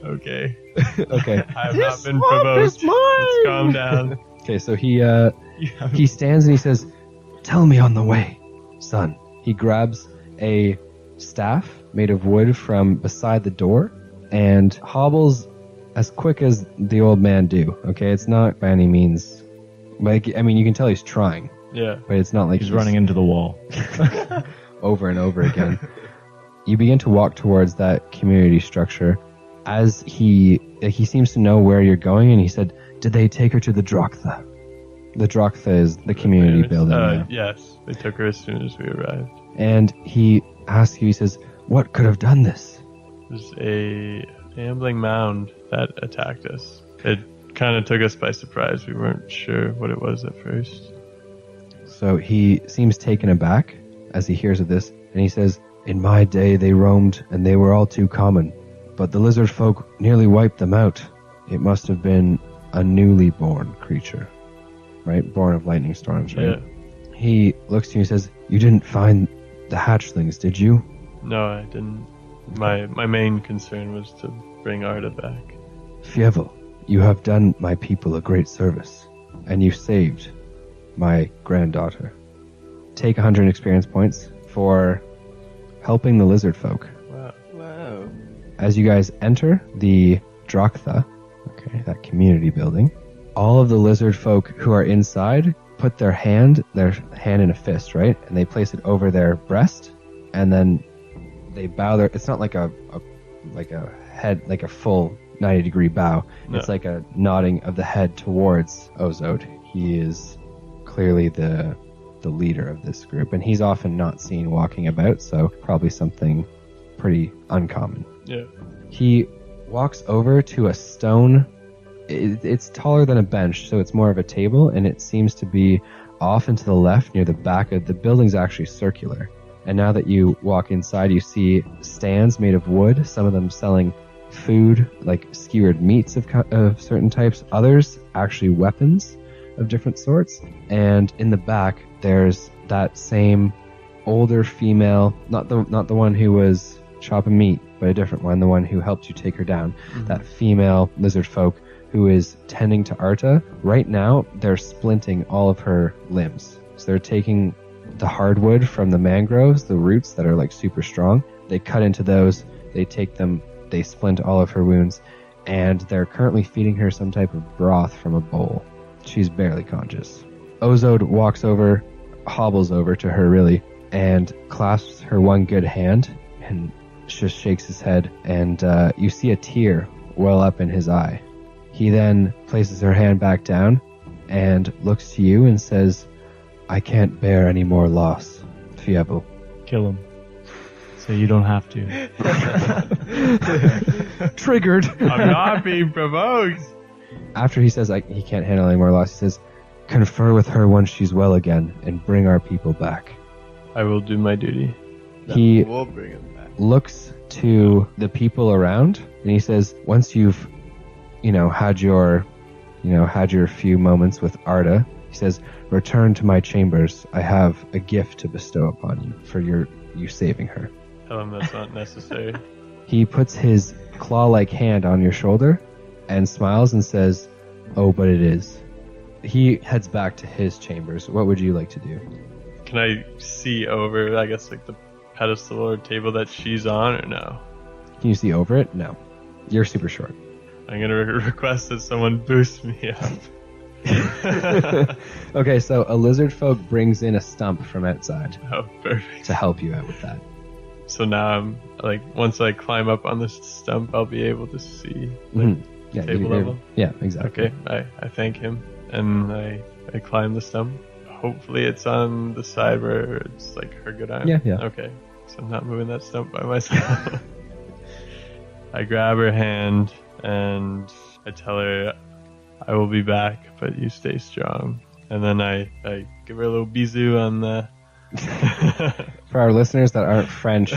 Okay. Okay. I have not been provoked. Let's calm down. Okay, so he stands and he says, "Tell me on the way, son." He grabs a staff made of wood from beside the door and hobbles as quick as the old man do. Okay, it's not by any means, you can tell he's trying, Yeah. but it's not like He's running into the wall. over and over again. You begin to walk towards that community structure. As he seems to know where you're going, and he said, "Did they take her to the Droktha?" The Droktha is the community building. Yeah. Yes. They took her as soon as we arrived. And he asks you, he says, "What could have done this?" There's a gambling mound that attacked us. It kind of took us by surprise. We weren't sure what it was at first. So he seems taken aback as he hears of this, and he says, "In my day they roamed, and they were all too common. But the lizard folk nearly wiped them out. It must have been a newly born creature." Right? Born of lightning storms, right? Yeah. He looks to you and says, "You didn't find the hatchlings, did you?" No, I didn't. My main concern was to bring Arta back. "Fievel, you have done my people a great service, and you saved my granddaughter. Take 100 experience points for helping the lizard folk." Wow. As you guys enter the Droktha, okay, that community building, all of the lizard folk who are inside put their hand in a fist, right? And they place it over their breast, and then they bow their. It's not like a head, like a full 90-degree bow. No. It's like a nodding of the head towards Ozode. He is clearly the leader of this group, and he's often not seen walking about, so probably something pretty uncommon. Yeah. He walks over to a stone. It's taller than a bench, so it's more of a table, and it seems to be off and to the left near the back of the building's actually circular. And now that you walk inside, you see stands made of wood, some of them selling food, like skewered meats of certain types, others actually weapons of different sorts. And in the back, there's that same older female, not the one who was chopping meat, but a different one, the one who helped you take her down. Mm-hmm. That female lizard folk who is tending to Arta. Right now, they're splinting all of her limbs. So they're taking the hardwood from the mangroves, the roots that are like super strong. They cut into those, they take them, they splint all of her wounds, and they're currently feeding her some type of broth from a bowl. She's barely conscious. Ozode walks over, hobbles over to her really, and clasps her one good hand and just shakes his head, and you see a tear well up in his eye. He then places her hand back down and looks to you and says, I can't bear any more loss, Fievel. Kill him. So you don't have to. Triggered. I'm not being provoked. After he says he can't handle any more loss, he says, confer with her once she's well again and bring our people back. I will do my duty. He We'll bring him back. looks to the people around and he says, once you've had your few moments with Arta, he says, return to my chambers. I have a gift to bestow upon you for you saving her. Tell him that's not necessary. He puts his claw-like hand on your shoulder and smiles and says, oh, but it is. He heads back to his chambers. What would you like to do? Can I see over, I guess, like the pedestal or table that she's on, or no? Can you see over it? No. You're super short. I'm going to request that someone boost me up. Okay, so a lizard folk brings in a stump from outside Oh, perfect. to help you out with that. So now I'm, like, once I climb up on this stump, I'll be able to see, like, Mhm. Yeah, table you're- level? Yeah, exactly. Okay, I thank him, and I climb the stump. Hopefully it's on the side where it's, like, her good arm. Yeah. Okay, so I'm not moving that stump by myself. I grab her hand, and I tell her, I will be back, but you stay strong. And then I give her a little bisou on the... For our listeners that aren't French,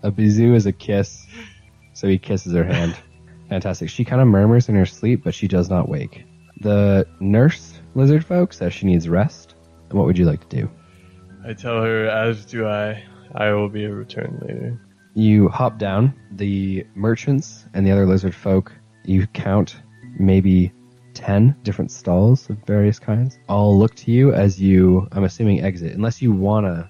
a bisou is a kiss. So he kisses her hand. Fantastic. She kind of murmurs in her sleep, but she does not wake. The nurse lizard folk says she needs rest. And what would you like to do? I tell her, as do I will be a return later. You hop down. The merchants and the other lizard folk, you count maybe 10 different stalls of various kinds. All look to you as you, I'm assuming, exit, unless you want to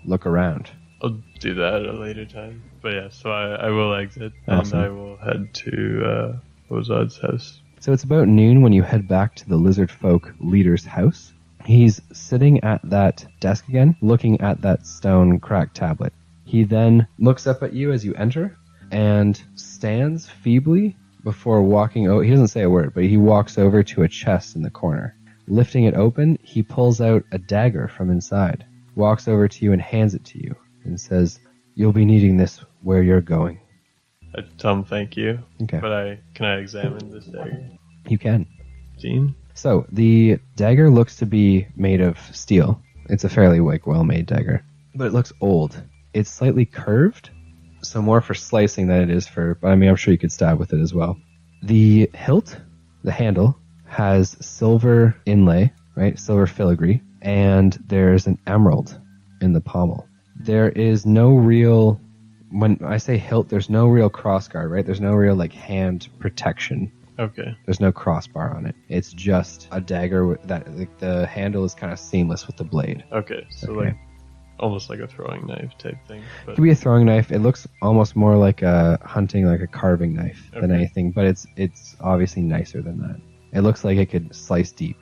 look around. I'll do that at a later time. But yeah, so I will exit, Awesome. and I will head to Ozod's house. So it's about noon when you head back to the lizard folk leader's house. He's sitting at that desk again, looking at that stone cracked tablet. He then looks up at you as you enter and stands feebly before walking over. He doesn't say a word, but he walks over to a chest in the corner. Lifting it open, he pulls out a dagger from inside, walks over to you and hands it to you, and says, you'll be needing this where you're going. I tell him thank you, Okay. but can I examine this dagger? You can. Dean? So, the dagger looks to be made of steel. It's a fairly well-made dagger. But it looks old. It's slightly curved, so more for slicing than it is for... But I mean, I'm sure you could stab with it as well. The hilt, the handle, has silver inlay, right? Silver filigree. And there's an emerald in the pommel. There is no real... When I say hilt, there's no real crossguard, right? There's no real, hand protection. Okay. There's no crossbar on it. It's just a dagger that the handle is kind of seamless with the blade. Okay, so Okay. almost like a throwing knife type thing. It But could be a throwing knife. It looks almost more like a hunting, like a carving knife than Okay. anything, but it's obviously nicer than that. It looks like it could slice deep.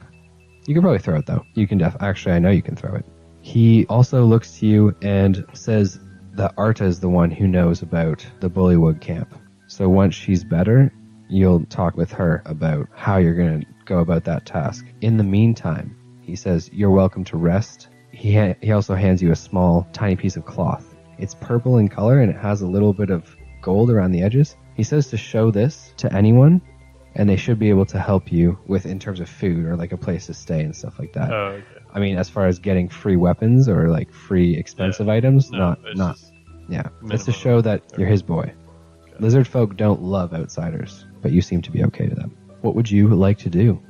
You can probably throw it, though. You can actually, I know you can throw it. He also looks to you and says that Arta is the one who knows about the Bullywood camp. So once she's better, you'll talk with her about how you're going to go about that task. In the meantime, he says, you're welcome to rest. He also hands you a small, tiny piece of cloth. It's purple in color and it has a little bit of gold around the edges. He says to show this to anyone, and they should be able to help you with in terms of food or like a place to stay and stuff like that. Oh, okay. I mean, as far as getting free weapons or like free expensive items, not. Yeah, it's to show that you're his boy. Okay. Lizard folk don't love outsiders, but you seem to be okay to them. What would you like to do?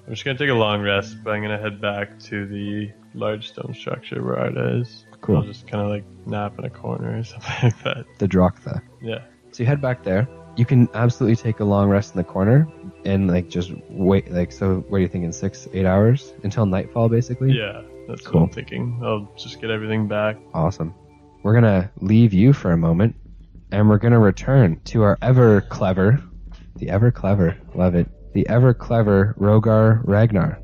I'm just gonna take a long rest, but I'm gonna head back to the large stone structure where Arta is. Cool. I'll just kind of like nap in a corner or something like that. The Droktha. Yeah. So you head back there. You can absolutely take a long rest in the corner and like just wait. Like, so what are you thinking? 6-8 hours until nightfall, basically? Yeah, that's cool. what I'm thinking. I'll just get everything back. Awesome. We're going to leave you for a moment and we're going to return to our ever clever, love it, the ever clever Rogar Ragnar.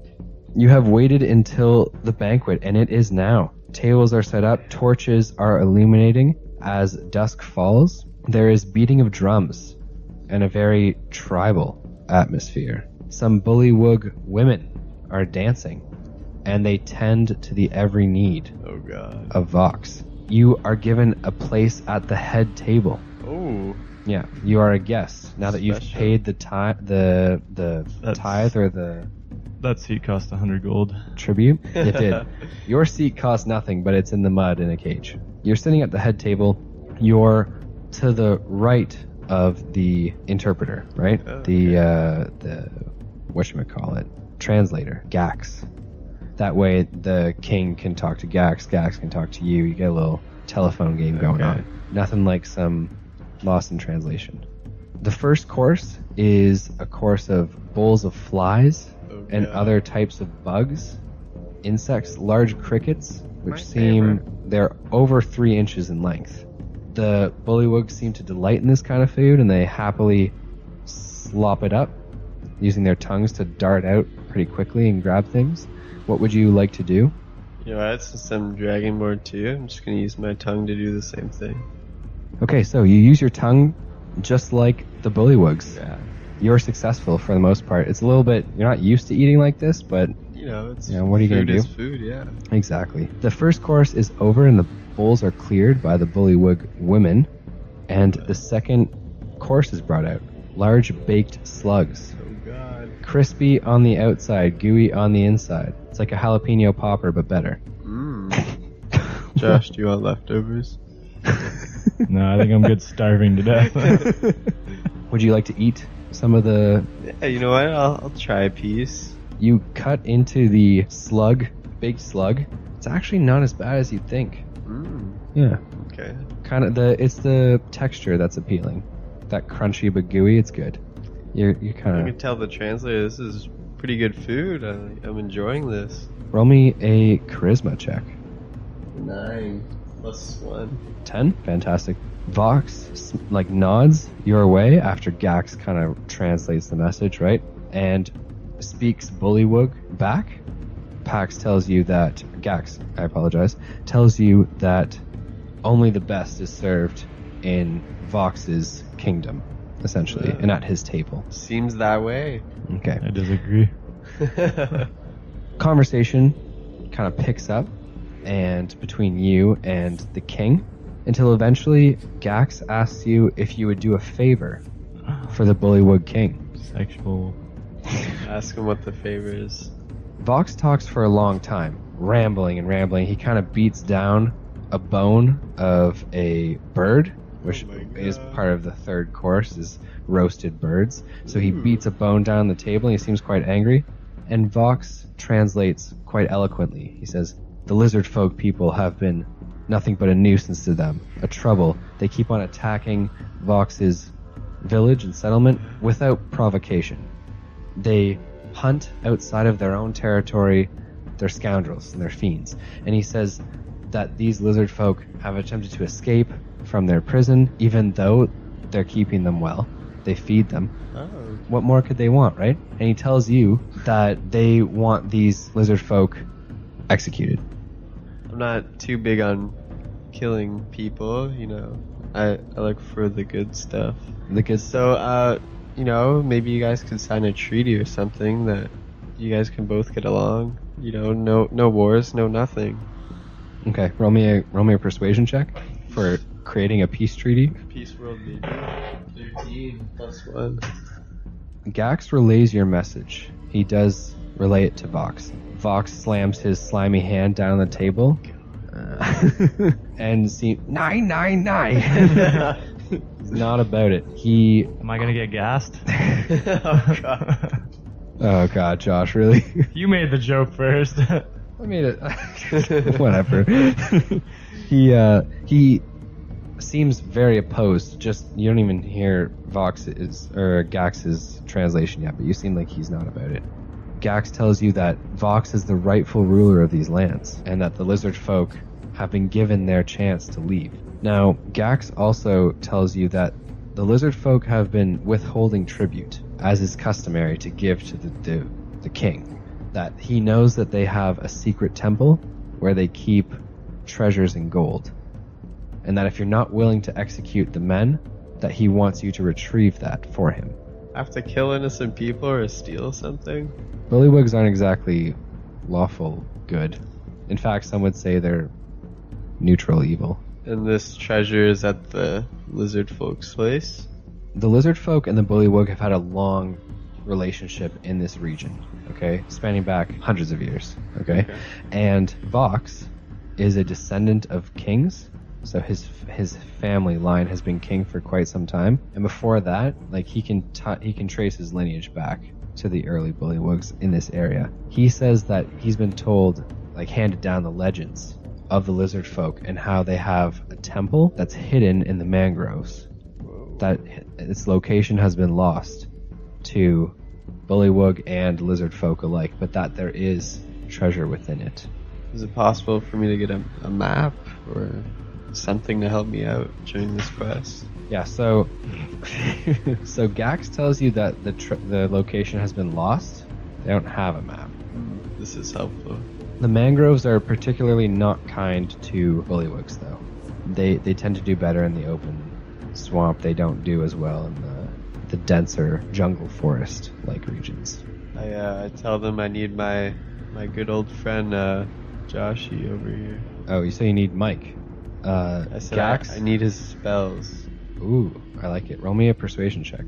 You have waited until the banquet and it is now. Tables are set up, torches are illuminating as dusk falls. There is beating of drums and a very tribal atmosphere. Some bullywug women are dancing, and they tend to the every need of Vox. You are given a place at the head table. Oh. Yeah, you are a guest. Now that you've paid the tithe or the... That seat cost 100 gold. Tribute? It did. Your seat costs nothing, but it's in the mud in a cage. You're sitting at the head table. You're to the right of the interpreter, right? Oh, the whatchamacallit, translator, Gax. That way the king can talk to Gax, Gax can talk to you. You get a little telephone game going on. Nothing like some lost in translation. The first course is a course of bowls of flies and other types of bugs, insects, large crickets, which they're over 3 inches in length. The bullywugs seem to delight in this kind of food, and they happily slop it up, using their tongues to dart out pretty quickly and grab things. What would you like to do? You know what, since I'm Dragonborn too, I'm just going to use my tongue to do the same thing. Okay, so you use your tongue just like the bullywugs. Yeah. You're successful for the most part. It's a little bit, you're not used to eating like this, but it's what are you going to do? Food, yeah. Exactly. The first course is over and the bowls are cleared by the bullywug women, and the second course is brought out. Large baked slugs. Oh god. Crispy on the outside, gooey on the inside. It's like a jalapeno popper, but better. Josh, do you want leftovers? No, I think I'm good starving to death. Would you like to eat some of the... Yeah, you know what? I'll try a piece. You cut into the slug, big slug. It's actually not as bad as you'd think. Yeah. Okay. It's the texture that's appealing. That crunchy but gooey, it's good. You kind I of... can tell the translator this is pretty good food. I'm enjoying this. Roll me a charisma check. 9 plus 1. 10? Fantastic. Vox, nods your way after Gax kind of translates the message, right? And speaks bullywug back. Pax tells you that... Gax, I apologize, tells you that only the best is served in Vox's kingdom, essentially, and at his table. Seems that way. Okay. I disagree. Conversation kind of picks up and between you and the king, until eventually Gax asks you if you would do a favor for the Bullywug King. Sexual. Ask him what the favor is. Vox talks for a long time, rambling and rambling. He kind of beats down a bone of a bird, which is part of the third course, is roasted birds. So he beats a bone down the table, and he seems quite angry. And Vox translates quite eloquently. He says, "The lizard folk people have been nothing but a nuisance to them, a trouble. They keep on attacking Vox's village and settlement without provocation. They hunt outside of their own territory. They're scoundrels and they're fiends." And he says that these lizard folk have attempted to escape from their prison, even though they're keeping them well. They feed them. Oh. What more could they want, right? And he tells you that they want these lizard folk executed. I'm not too big on killing people, you know. I look for the good stuff. So, you know, maybe you guys could sign a treaty or something that you guys can both get along. You know, no wars, no nothing. Okay, roll me a persuasion check for creating a peace treaty. Peace world, baby. 13 plus 1. Gax relays your message. He does relay it to Vox. Vox slams his slimy hand down on the table. And see 999. He's not about it. Am I gonna get gassed? Oh, God. Oh God, Josh, really? You made the joke first. I made it. Whatever. He seems very opposed. Just you don't even hear Gax's translation yet, but you seem like he's not about it. Gax tells you that Vox is the rightful ruler of these lands, and that the lizard folk have been given their chance to leave. Now, Gax also tells you that the lizard folk have been withholding tribute, as is customary to give to the king. That he knows that they have a secret temple where they keep treasures and gold, and that if you're not willing to execute the men, that he wants you to retrieve that for him. Have to kill innocent people or steal something? Bullywugs aren't exactly lawful good. In fact, some would say they're neutral evil. And this treasure is at the lizard folk's place? The lizard folk and the bullywug have had a long relationship in this region, okay? Spanning back hundreds of years, okay? And Vox is a descendant of kings, so his family line has been king for quite some time. And before that, like he can trace his lineage back to the early bullywugs in this area. He says that he's been told, like handed down the legends of the lizard folk and how they have a temple that's hidden in the mangroves. That its location has been lost to bullywug and lizard folk alike, but that there is treasure within it. Is it possible for me to get a map or something to help me out during this quest? Yeah, so Gax tells you that the location has been lost. They don't have a map. This is helpful. The mangroves are particularly not kind to bullywugs, though. They tend to do better in the open swamp. They don't do as well in the denser jungle forest-like regions. I tell them I need my good old friend Joshy over here. Oh, you say you need Mike. I said Gax? I need his spells. Ooh, I like it. Roll me a persuasion check.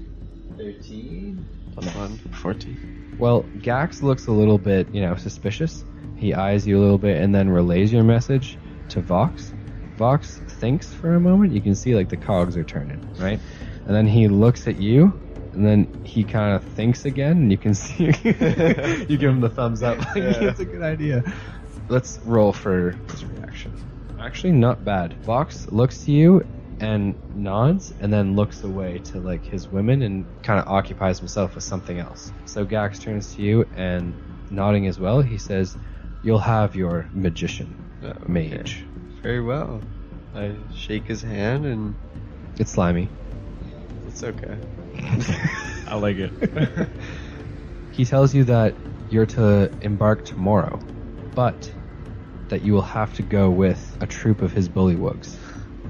13 plus 1, 14. Well, Gax looks a little bit, suspicious. He eyes you a little bit and then relays your message to Vox. Vox thinks for a moment. You can see like the cogs are turning, right? And then he looks at you, and then he kind of thinks again, and you can see you give him the thumbs up. Like, yeah. It's a good idea. Let's roll for his reaction. Actually, not bad. Vox looks to you and nods, and then looks away to like his women and kind of occupies himself with something else. So Gax turns to you and nodding as well, he says, "You'll have your magician, mage." Very well. I shake his hand and... It's slimy. It's okay. I like it. He tells you that you're to embark tomorrow, but that you will have to go with a troop of his bullywugs.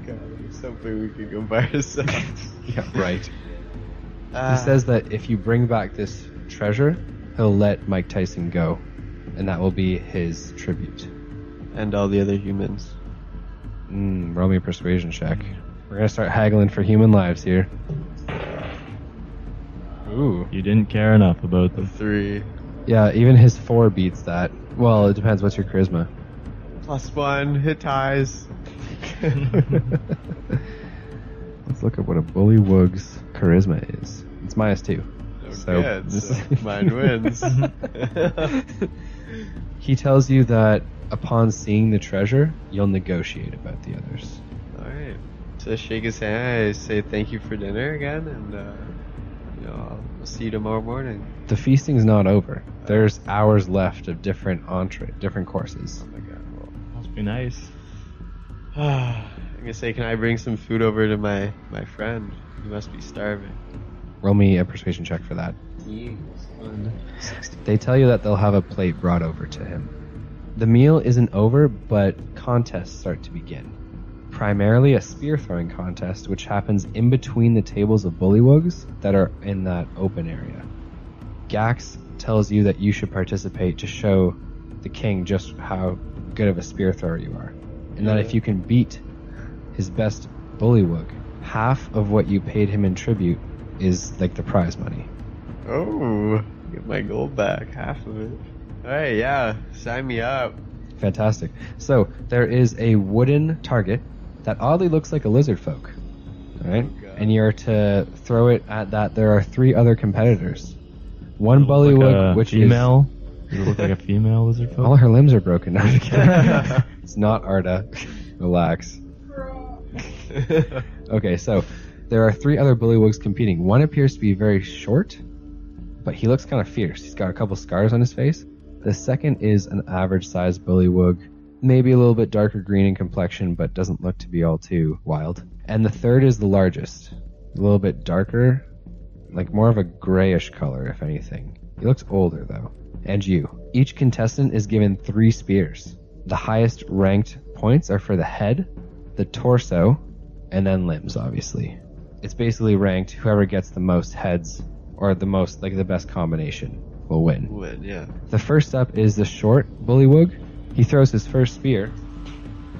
God, there's something we could go by ourselves. Yeah, right. He says that if you bring back this treasure, he'll let Mike Tyson go, and that will be his tribute. And all the other humans. Roll me a persuasion check. We're gonna start haggling for human lives here. Ooh. You didn't care enough about them. 3. Yeah, even his 4 beats that. Well, it depends. What's your charisma? +1, hit ties. Let's look at what a bullywug's charisma is. It's -2. Okay, so mine wins. He tells you that upon seeing the treasure, you'll negotiate about the others. Alright. To shake his hand, I say thank you for dinner again, and I'll see you tomorrow morning. The feasting's not over. There's hours left of different courses. Oh my god. Well, Must be nice. I'm gonna say, can I bring some food over to my friend? He must be starving. Roll me a persuasion check for that. Yes. They tell you that they'll have a plate brought over to him. The meal isn't over, but contests start to begin. Primarily a spear throwing contest, which happens in between the tables of bullywugs that are in that open area. Gax tells you that you should participate to show the king just how good of a spear thrower you are. And that if you can beat his best bullywug, half of what you paid him in tribute is like the prize money. Oh, get my gold back, half of it. Alright, yeah, sign me up. Fantastic. So there is a wooden target that oddly looks like a lizardfolk. Alright? And you're to throw it at that. There are 3 other competitors. One bullywug, which female. Does it look like a female lizard is... folk? All her limbs are broken. No, I'm kidding. It's not Arda. Relax. Okay, so there are 3 other bullywugs competing. One appears to be very short, but he looks kind of fierce. He's got a couple scars on his face. The second is an average-sized bullywug, maybe a little bit darker green in complexion, but doesn't look to be all too wild. And the third is the largest, a little bit darker, like more of a grayish color, if anything. He looks older, though. And you. Each contestant is given 3 spears. The highest ranked points are for the head, the torso, and then limbs, obviously. It's basically ranked whoever gets the most heads, or the most, like the best combination, will win. Yeah. The first up is the short bullywug. He throws his first spear.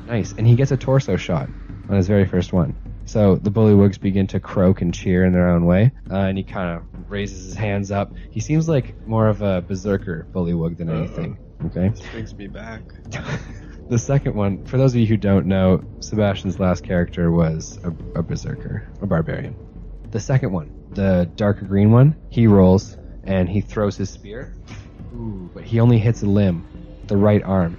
Nice. And he gets a torso shot on his very first one. So the bullywugs begin to croak and cheer in their own way. And he kind of raises his hands up. He seems like more of a berserker bullywug than anything. Okay. This brings me back. The second one, for those of you who don't know, Sebastian's last character was a berserker, a barbarian. The second one, the darker green one, he rolls and he throws his spear. Ooh, but he only hits a limb, the right arm.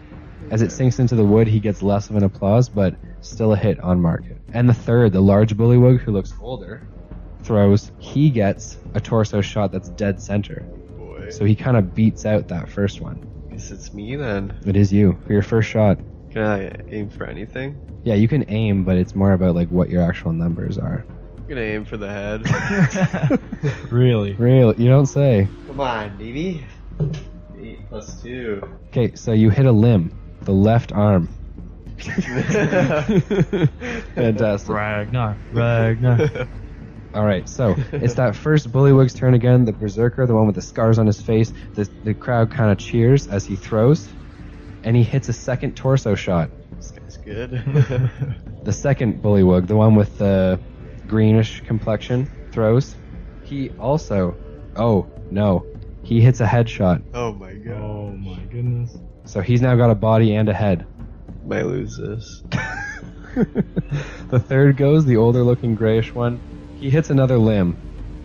As it sinks into the wood, he gets less of an applause, but still a hit on market. And the third, the large bullywug, who looks older, throws. He gets a torso shot that's dead center. Boy. So he kind of beats out that first one. Guess it's me then. It is you for your first shot. Can I aim for anything? Yeah, you can aim, but it's more about like what your actual numbers are. I'm gonna aim for the head. Really? Real, you don't say. Come on, baby. 8 plus 2. Okay, so you hit a limb, the left arm. Fantastic. Ragnar. All right, so it's that first bullywug's turn again. The berserker, the one with the scars on his face. The crowd kind of cheers as he throws, and he hits a second torso shot. This guy's good. The second bullywug, the one with the greenish complexion, throws. He also, oh no, he hits a headshot. Oh my god. Oh my goodness. So he's now got a body and a head. Might lose this. The third goes, the older looking grayish one. He hits another limb.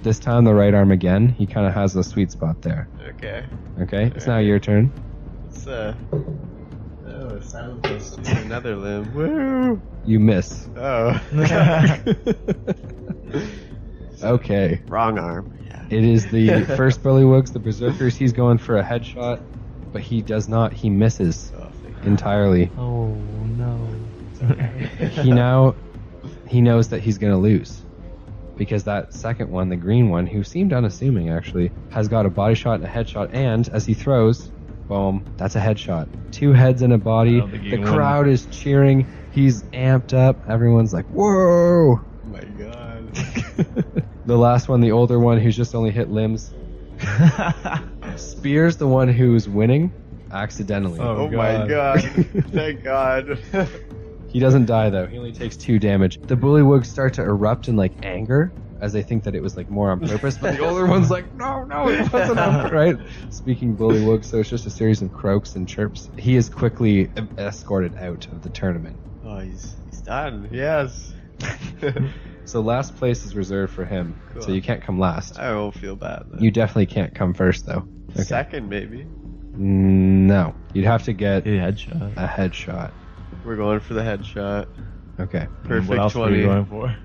This time the right arm again. He kind of has the sweet spot there. Okay. Okay, it's now your turn. It's oh, 7 plus 2, another limb. Woo! You miss. Oh. Okay. Wrong arm. Yeah. It is the first bullywugs, the berserkers. He's going for a headshot, but he does not. He misses Oh, thank entirely. Oh no. He knows that he's going to lose. Because that second one, the green one, who seemed unassuming actually, has got a body shot and a headshot, and as he throws, boom, that's a headshot. 2 heads and a body. The crowd is cheering. He's amped up. Everyone's like, whoa! Oh my god. The last one, the older one, who's just only hit limbs, spears the one who's winning accidentally. Oh my god. Thank god. He doesn't die though. He only takes 2 damage. The bullywugs start to erupt in like anger as they think that it was like more on purpose, but the older one's like, no, it wasn't on purpose, right? Speaking bullywug, so it's just a series of croaks and chirps. He is quickly escorted out of the tournament. Oh, he's done. Yes. So last place is reserved for him, Cool. so you can't come last. I won't feel bad then. You definitely can't come first though. Okay. Second, maybe. No, you'd have to get A headshot. a headshot. We're going for the headshot. Okay. Perfect What else 20. are we going for?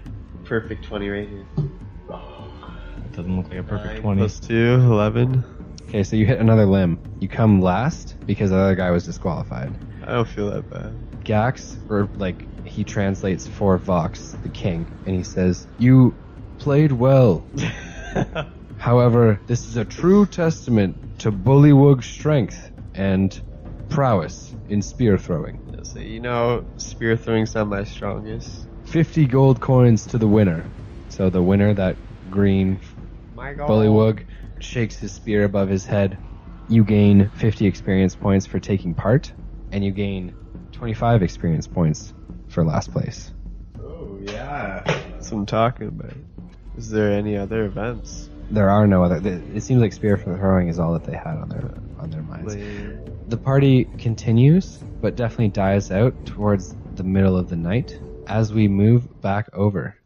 Perfect 20 right here. It doesn't look like a perfect 9 20. plus 2, 11. Okay, so you hit another limb. You come last because the other guy was disqualified. I don't feel that bad. Gax, or like he translates for Vox, the king, and he says, "You played well." However, this is a true testament to bulywug strength and prowess in spear throwing. So, spear throwing's not my strongest. 50 gold coins to the winner. So the winner, that green bulywug, shakes his spear above his head. You gain 50 experience points for taking part, and you gain 25 experience points for last place. Oh, yeah. That's what I'm talking about. Is there any other events? There are no other. It seems like spear throwing is all that they had on their minds. The party continues, but definitely dies out towards the middle of the night as we move back over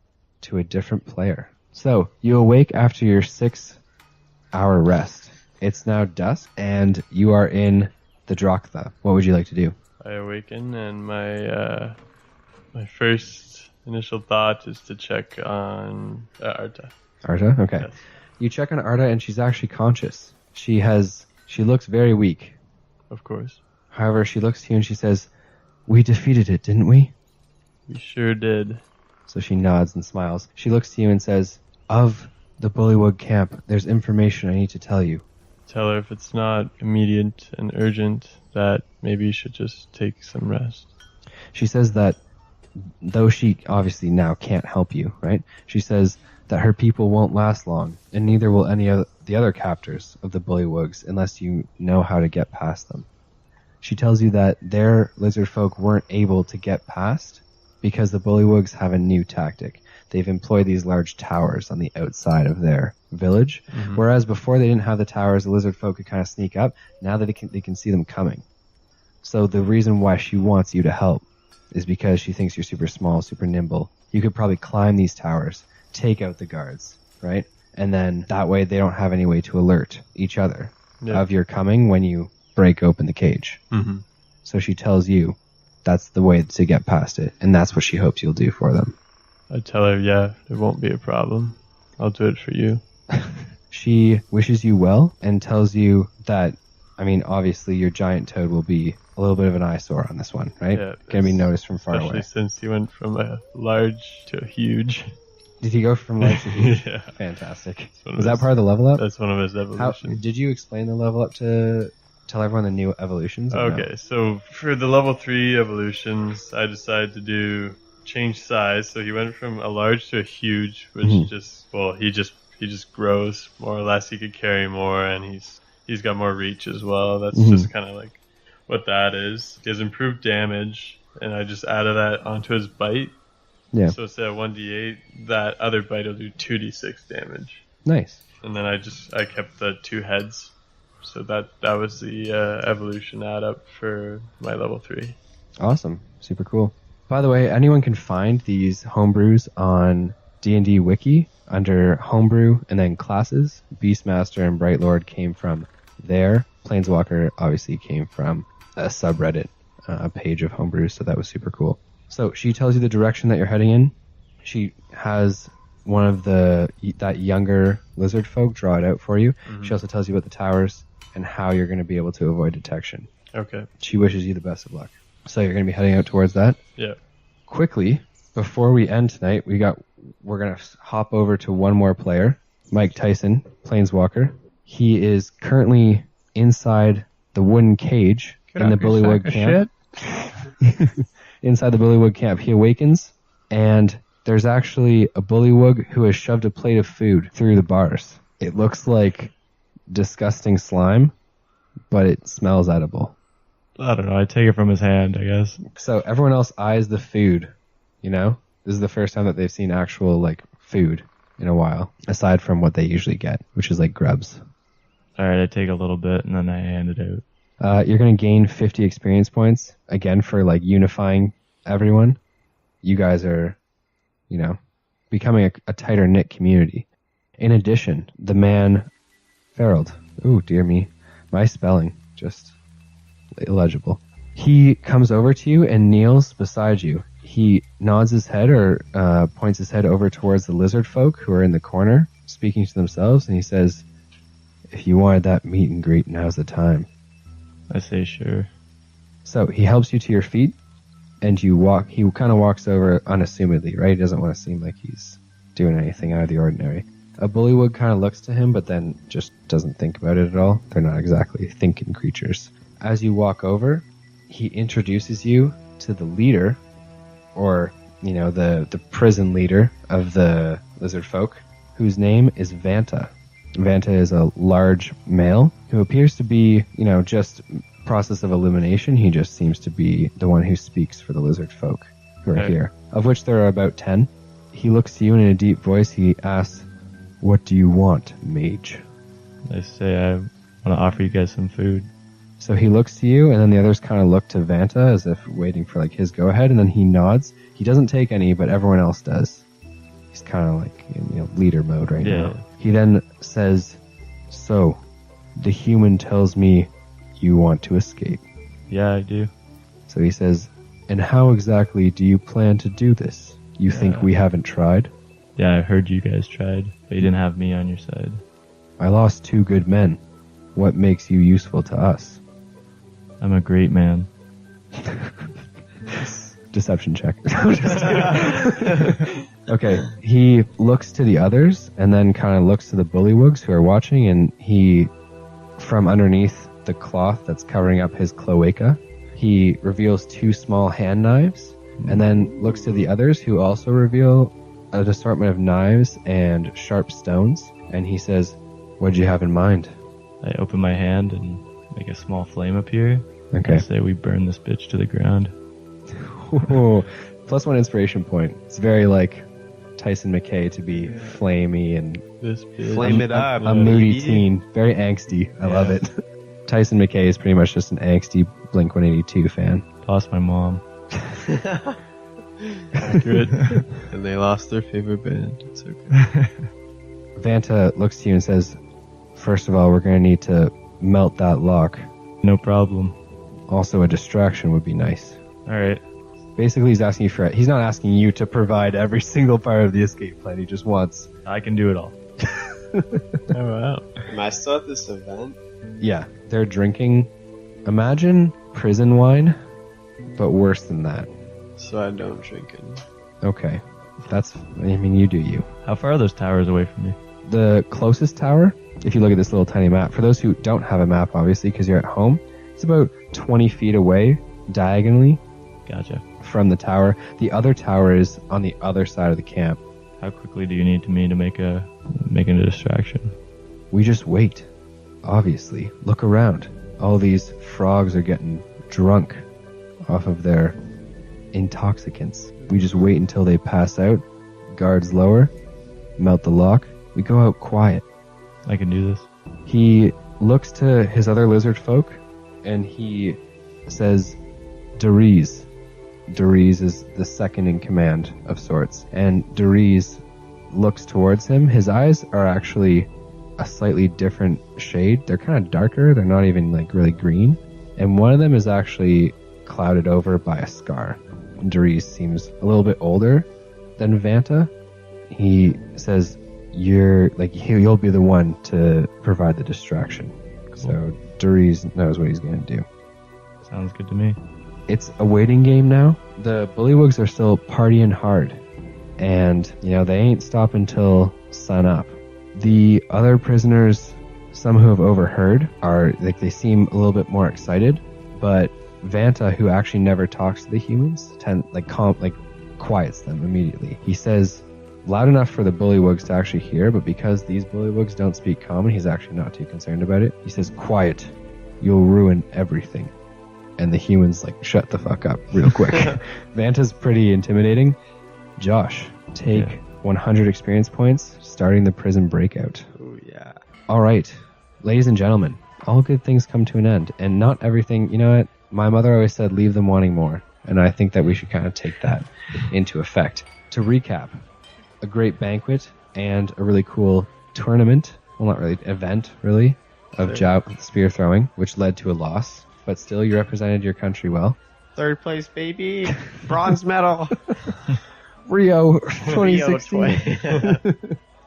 to a different player. So, you awake after your 6-hour rest. It's now dusk, and you are in the Droktha. What would you like to do? I awaken, and my first initial thought is to check on Arta. Arta? Okay. Yes. You check on Arta, and she's actually conscious. She looks very weak. Of course. However, she looks to you and she says, "We defeated it, didn't we?" We sure did. So she nods and smiles. She looks to you and says, "Of the Bulywug camp, there's information I need to tell you." Tell her if it's not immediate and urgent that maybe you should just take some rest. She says that, though she obviously now can't help you, right? She says that her people won't last long, and neither will any of the other captors of the Bullywugs unless you know how to get past them. She tells you that their lizard folk weren't able to get past because the Bullywugs have a new tactic. They've employed these large towers on the outside of their village, whereas before they didn't have the towers, the lizard folk could kind of sneak up. Now that they can see them coming. So the reason why she wants you to help is because she thinks you're super small, super nimble. You could probably climb these towers, take out the guards, right? And then that way they don't have any way to alert each other of your coming when you break open the cage. Mm-hmm. So she tells you that's the way to get past it, and that's what she hopes you'll do for them. I tell her, yeah, it won't be a problem. I'll do it for you. She wishes you well and tells you that, I mean, obviously your giant toad will be a little bit of an eyesore on this one, right? Yeah, Gonna be noticed from far especially away. since he went from a large to a huge. Did he go from large to huge? Yeah. Fantastic. One of Was that his- part of the level up? That's one of his evolutions. Did you explain the level up to tell everyone the new evolutions? or no? Okay, so for the level 3 evolutions, I decided to do change size. So he went from a large to a huge, which he just grows more or less. He could carry more, and he's got more reach as well. That's just kind of like what that is. He has improved damage, and I just added that onto his bite. Yeah. So instead of 1d8, that other bite will do 2d6 damage. Nice. And then I kept the 2 heads. So that was the evolution add up for my level 3. Awesome. Super cool. By the way, anyone can find these homebrews on D&D Wiki under homebrew and then classes. Beastmaster and Brightlord came from there. Planeswalker obviously came from a subreddit page of homebrews, so that was super cool. So she tells you the direction that you're heading in. She has one of that younger lizard folk draw it out for you. She also tells you about the towers and how you're going to be able to avoid detection. Okay. She wishes you the best of luck. So you're going to be heading out towards that. Yeah. Quickly, before we end tonight, we're going to hop over to one more player, Mike Tyson, Planeswalker. He is currently inside the wooden cage in the Bullywug camp. Inside the Bullywug camp, he awakens, and there's actually a Bullywug who has shoved a plate of food through the bars. It looks like disgusting slime, but it smells edible. I don't know. I take it from his hand, I guess. So everyone else eyes the food, you know? This is the first time that they've seen actual, food in a while, aside from what they usually get, which is, grubs. All right, I take a little bit, and then I hand it out. You're going to gain 50 experience points, again, for, unifying everyone. You guys are, becoming a tighter-knit community. In addition, the man, Ferald. Ooh, dear me. My spelling, just illegible. He comes over to you and kneels beside you. He nods his head or points his head over towards the lizard folk who are in the corner, speaking to themselves, and he says, "If you wanted that meet and greet, now's the time." I say sure. So he helps you to your feet, and you walk. He kind of walks over unassumedly, right? He doesn't want to seem like he's doing anything out of the ordinary. A bullywug kind of looks to him, but then just doesn't think about it at all. They're not exactly thinking creatures. As you walk over, he introduces you to the leader, or, the prison leader of the lizard folk, whose name is Vanta. Vanta is a large male who appears to be, just process of elimination. He just seems to be the one who speaks for the lizard folk who are here, of which there are about 10. He looks to you and in a deep voice. He asks, "What do you want, mage?" I say I want to offer you guys some food. So he looks to you, and then the others kind of look to Vanta as if waiting for his go-ahead, and then he nods. He doesn't take any, but everyone else does. He's kind of in leader mode right now. He then says, "So, the human tells me you want to escape." Yeah, I do. So he says, "And how exactly do you plan to do this? You think we haven't tried?" Yeah, I heard you guys tried, but you didn't have me on your side. "I lost 2 good men. What makes you useful to us?" I'm a great man. Deception check. Okay, he looks to the others and then kind of looks to the bullywugs who are watching, and he, from underneath the cloth that's covering up his cloaca, he reveals 2 small hand knives, and then looks to the others who also reveal an assortment of knives and sharp stones, and he says, "What'd you have in mind?" I open my hand and make a small flame appear. Okay. I say we burn this bitch to the ground. +1 inspiration point. It's very Tyson McKay to be flamey and This bitch. Flame it up. a moody teen. Very angsty. I love it. Tyson McKay is pretty much just an angsty Blink-182 fan. Toss my mom. Accurate. And they lost their favorite band. It's okay. Vanta looks to you and says, "First of all, we're going to need to melt that lock. No problem. Also, a distraction would be nice." Alright. Basically, he's not asking you to provide every single part of the escape plan. He just wants... I can do it all. Oh, wow. Am I still at this event? Yeah, they're drinking, imagine prison wine, but worse than that. So I don't drink any. Okay. You do you. How far are those towers away from me? The closest tower, if you look at this little tiny map, for those who don't have a map, obviously, because you're at home, it's about 20 feet away, diagonally, Gotcha. from the tower. The other tower is on the other side of the camp. How quickly do you need me to make a distraction? We just wait. Obviously. Look around. All these frogs are getting drunk off of their intoxicants. We just wait until they pass out. Guards lower. Melt the lock. We go out quiet. I can do this. He looks to his other lizard folk and he says, "Deriz." Deriz is the second in command of sorts. And Deriz looks towards him. His eyes are actually a slightly different shade. They're kind of darker. They're not even really green. And one of them is actually clouded over by a scar. Deriz seems a little bit older than Vanta. He says, you'll be the one to provide the distraction. Cool. So Deriz knows what he's going to do. Sounds good to me. It's a waiting game now. The bullywugs are still partying hard. And, they ain't stopping till sun up. The other prisoners, some who have overheard, they seem a little bit more excited. But Vanta, who actually never talks to the humans, quiets them immediately. He says, loud enough for the bullywugs to actually hear, but because these bullywugs don't speak common, he's actually not too concerned about it. He says, "Quiet. You'll ruin everything." And the humans shut the fuck up real quick. Vanta's pretty intimidating. Josh, take 100 experience points, starting the prison breakout. Oh, yeah. All right, ladies and gentlemen, all good things come to an end, and not everything. You know what? My mother always said, leave them wanting more, and I think that we should kind of take that into effect. To recap, a great banquet and a really cool tournament. Well, not really, event, really, of spear throwing, which led to a loss. But still, you represented your country well. 3rd place, baby. Bronze medal. Rio 2016.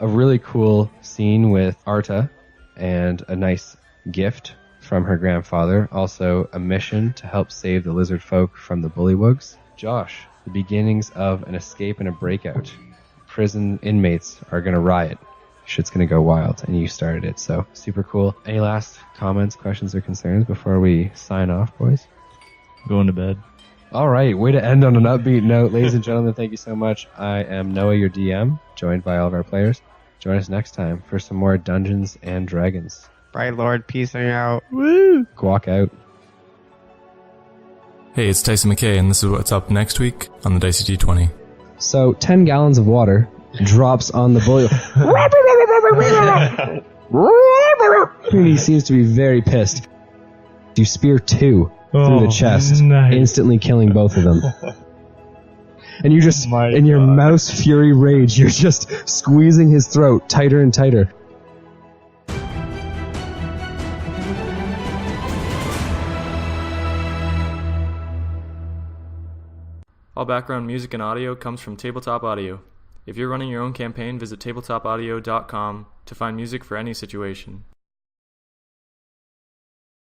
A really cool scene with Arta and a nice gift from her grandfather. Also, a mission to help save the lizard folk from the bullywugs. Josh, the beginnings of an escape and a breakout. Prison inmates are going to riot. shit's gonna go wild, and you started it, so super cool. Any last comments, questions, or concerns before we sign off, boys? Going to bed. All right, way to end on an upbeat note. Ladies and gentlemen, thank you so much. I am Noah, your DM, joined by all of our players. Join us next time for some more Dungeons and Dragons. Bright Lord, peacing out. Woo! Guac out. Hey, it's Tyson McKay, and this is what's up next week on the Dicey D20. So, 10 gallons of water drops on the bully. And he seems to be very pissed. You spear 2 through the chest, nice. instantly killing both of them. And you just, in your mouse fury rage, you're just squeezing his throat tighter and tighter. All background music and audio comes from Tabletop Audio. If you're running your own campaign, visit tabletopaudio.com to find music for any situation.